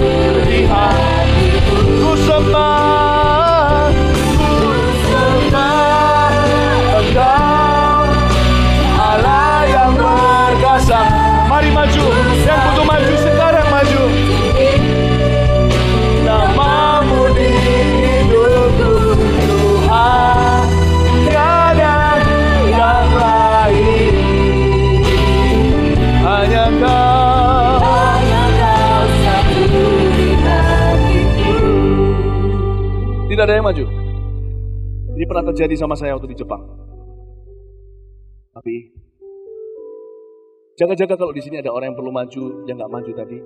di hatiku. Ku sembah Engkau, Allah yang perkasa. Ini pernah terjadi sama saya waktu di Jepang. Tapi jaga-jaga kalau di sini ada orang yang perlu maju, yang nggak maju tadi,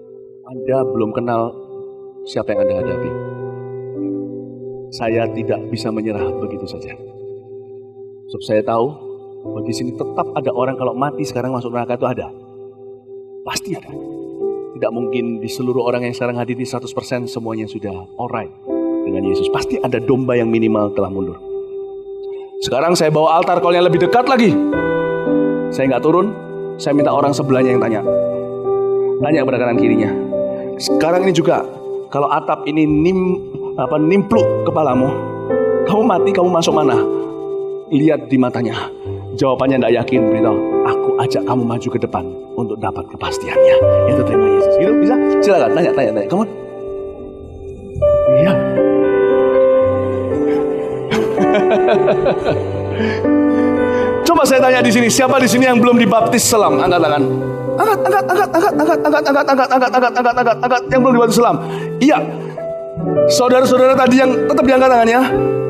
Anda belum kenal siapa yang Anda hadapi. Saya tidak bisa menyerah begitu saja. Sebab saya tahu bahwa di sini tetap ada orang kalau mati sekarang masuk neraka itu ada. Pasti ada. Tidak mungkin di seluruh orang yang sekarang hadir di 100% semuanya sudah alright dengan Yesus. Pasti ada domba yang minimal telah mundur. Sekarang saya bawa altar call yang lebih dekat lagi. Saya nggak turun, saya minta orang sebelahnya yang tanya. Tanya kepada kanan kirinya. Sekarang ini juga, kalau atap ini nimpluk kepalamu, kamu mati, kamu masuk mana? Lihat di matanya. Jawabannya tidak yakin, beritahu, aku ajak kamu maju ke depan untuk dapat kepastiannya. Itu terima Yesus. Gitu bisa? Silakan tanya. Kamu? Iya. Coba saya tanya di sini, siapa di sini yang belum dibaptis selam? Angkat tangan. Angkat. Yang belum dibaptis selam. Iya. Saudara-saudara tadi yang tetap diangkat tangannya,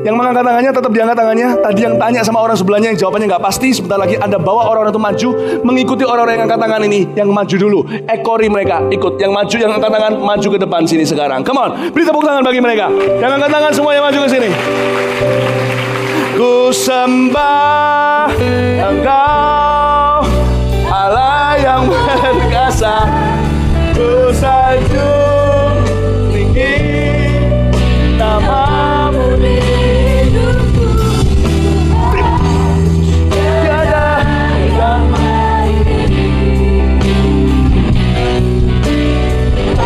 yang mengangkat tangannya tetap diangkat tangannya. Tadi yang tanya sama orang sebelahnya yang jawabannya nggak pasti, sebentar lagi Anda bawa orang-orang itu maju, mengikuti orang-orang yang angkat tangan ini, yang maju dulu, ekori mereka, ikut. Yang maju, yang angkat tangan, maju ke depan sini sekarang. Come on, beri tepuk tangan bagi mereka. Yang angkat tangan semuanya maju ke sini. Ku sembah Engkau, Allah yang berkuasa. Ku sanjung tinggi namamu di hidupku. Tiada yang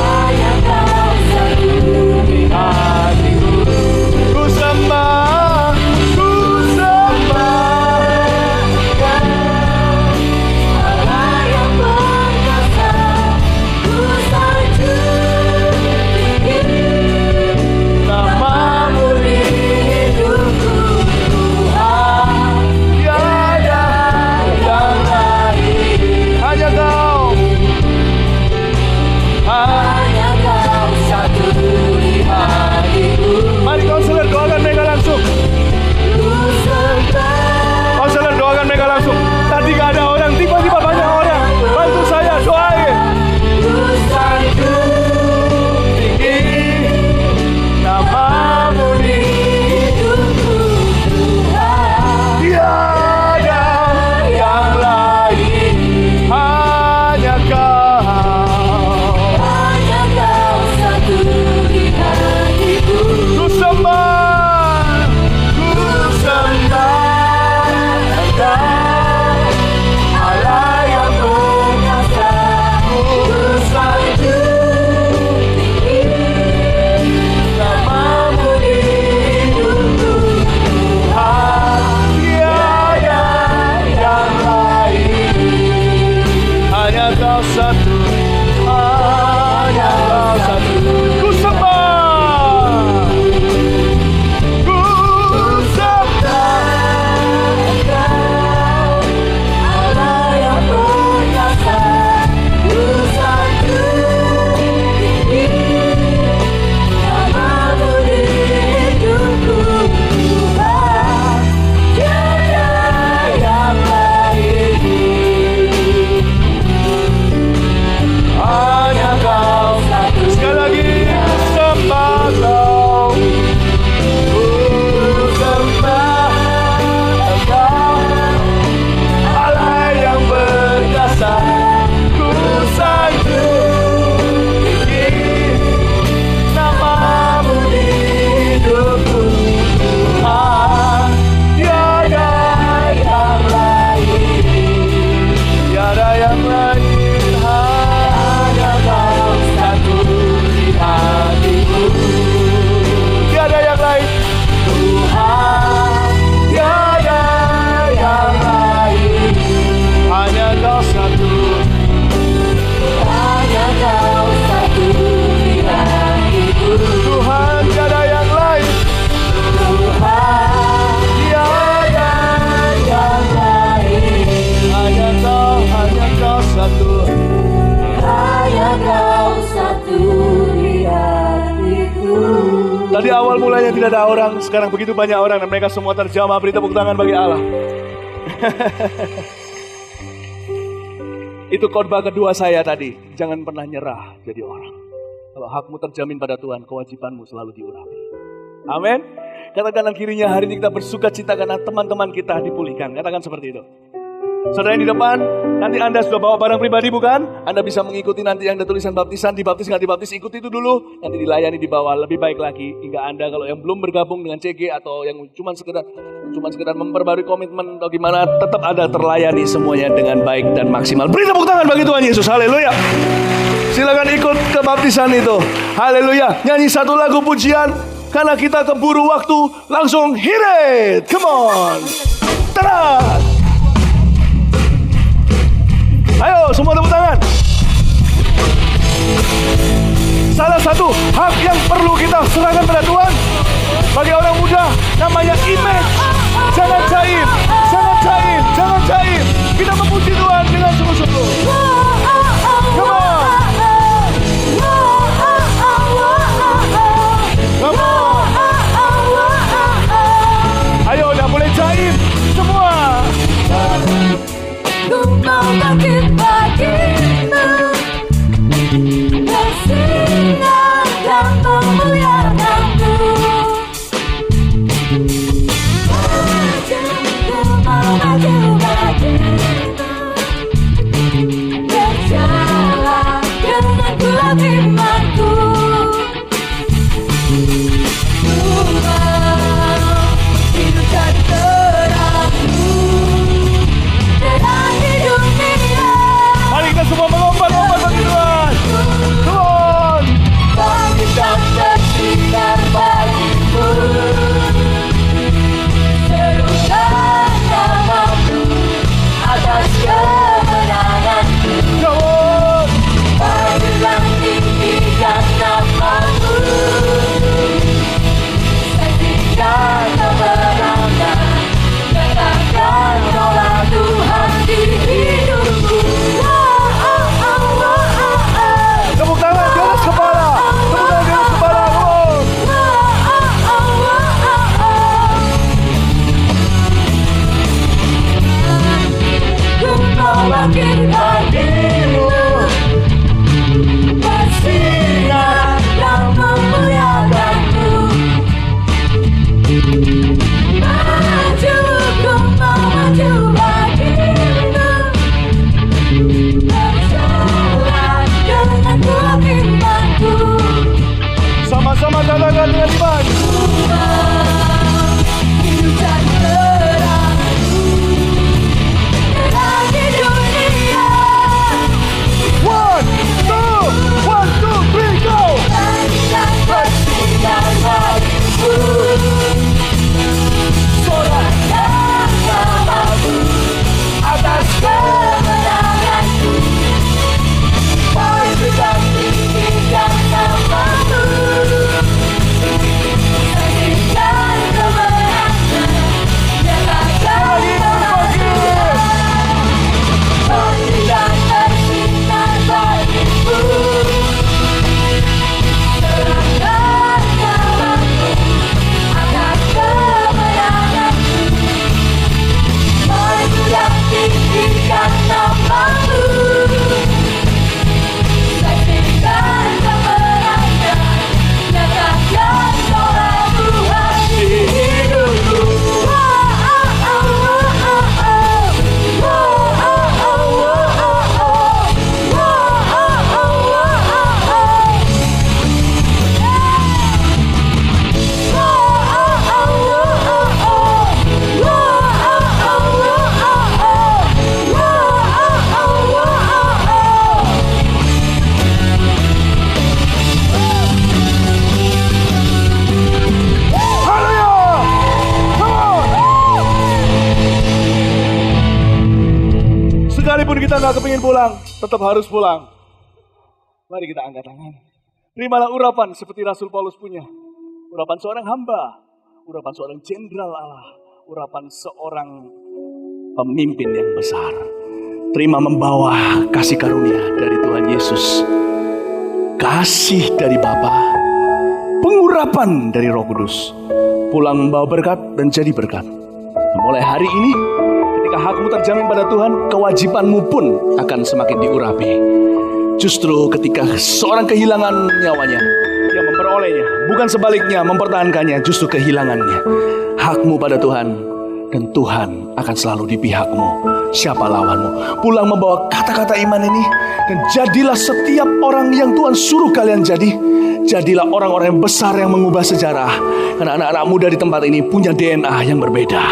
hanya Kau satu di hatiku. Ku sembah Allah yang berkuasa. Ku sanjung tidak ada orang, sekarang begitu banyak orang dan mereka semua terjamah. Beri tepuk tangan bagi Allah. Itu khotbah kedua saya tadi. Jangan pernah nyerah jadi orang. Kalau hakmu terjamin pada Tuhan, kewajibanmu selalu diurapi. Amin. Kata kanan kirinya, hari ini kita bersuka cita karena teman-teman kita dipulihkan. Katakan seperti itu. Saudara yang di depan, nanti Anda sudah bawa barang pribadi bukan? Anda bisa mengikuti nanti yang ada tulisan baptisan, dibaptis nggak dibaptis, ikuti itu dulu. Nanti dilayani di bawah, lebih baik lagi. Hingga Anda kalau yang belum bergabung dengan CG atau yang cuma sekedar memperbarui komitmen atau gimana, tetap ada terlayani semuanya dengan baik dan maksimal. Beri tepuk tangan bagi Tuhan Yesus, haleluya. Silakan ikut kebaptisan itu, haleluya. Nyanyi satu lagu pujian, karena kita keburu waktu, langsung hit it, come on. Terat. Ayo semua tepuk tangan. Salah satu hak yang perlu kita serahkan pada Tuhan bagi orang muda namanya image. Jangan jaim, jangan jaim, jangan jaim. Kita memuji Tuhan dengan sungguh-sungguh. Come on. Come on. Ayo udah boleh jaim semua. Ku mau bangkit bagimu, bersinar dan memuliakanmu. Ku mau maju bagimu, berjalan dengan kuat imanku. Ku mau hidup jadi terangmu. Mari kita semua melompat-lompat bagi Tuhan. Come on. Bangkit dan bersinar bagimu, serukan namamu atas kemenanganku. Come on. Bangkit dan tinggikan namamu, saksikan kemenangan, nyatakan kaulah Tuhan di hidupku. Tepuk tangan di atas kepala. Tepuk tangan di atas kepala. Ku mau bangkit bagimu, bersinar dan memuliakanmu. Maju, ku mau maju bagimu, berjalan dengan kuat imanku. Sama-sama katakan dengan iman. Hidup jadi terangmu, terang di dunia. 1, 2, 3, go. Bangkit dan bersinar bagimu, sorakan namamu atas kemenanganku. Bangkit dan tinggikan namamu, saksikan kemenangan, nyatakan kaulah Tuhan. Bangkit dan bersinar bagimu, serahkan namamu atas kemenanganku. Maju dan tinggikan namamu, saksikan kemenangan, nyatakan kaulah Tuhan di hidupku. Sekalipun kita nggak kepingin pulang, tetap harus pulang. Mari kita angkat tangan. Terimalah urapan seperti Rasul Paulus punya. Urapan seorang hamba, urapan seorang jenderal Allah, urapan seorang pemimpin yang besar. Terima membawa kasih karunia dari Tuhan Yesus, kasih dari Bapa, pengurapan dari Roh Kudus. Pulang membawa berkat dan jadi berkat. Mulai hari ini, ketika hakmu terjamin pada Tuhan, kewajibanmu pun akan semakin diurapi. Justru ketika seorang kehilangan nyawanya, dia memperolehnya, bukan sebaliknya mempertahankannya, justru kehilangannya. Hakmu pada Tuhan, dan Tuhan akan selalu di pihakmu. Siapa lawanmu? Pulang membawa kata-kata iman ini, dan jadilah setiap orang yang Tuhan suruh kalian jadi. Jadilah orang-orang yang besar yang mengubah sejarah. Karena anak-anak muda di tempat ini punya DNA yang berbeda.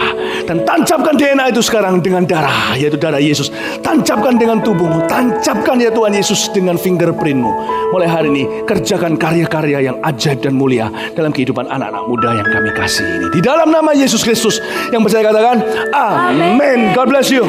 Dan tancapkan DNA itu sekarang dengan darah, yaitu darah Yesus. Tancapkan dengan tubuhmu. Tancapkan ya Tuhan Yesus dengan fingerprintmu. Mulai hari ini kerjakan karya-karya yang ajaib dan mulia dalam kehidupan anak-anak muda yang kami kasih ini. Di dalam nama Yesus Kristus yang percaya katakan amin. God bless you.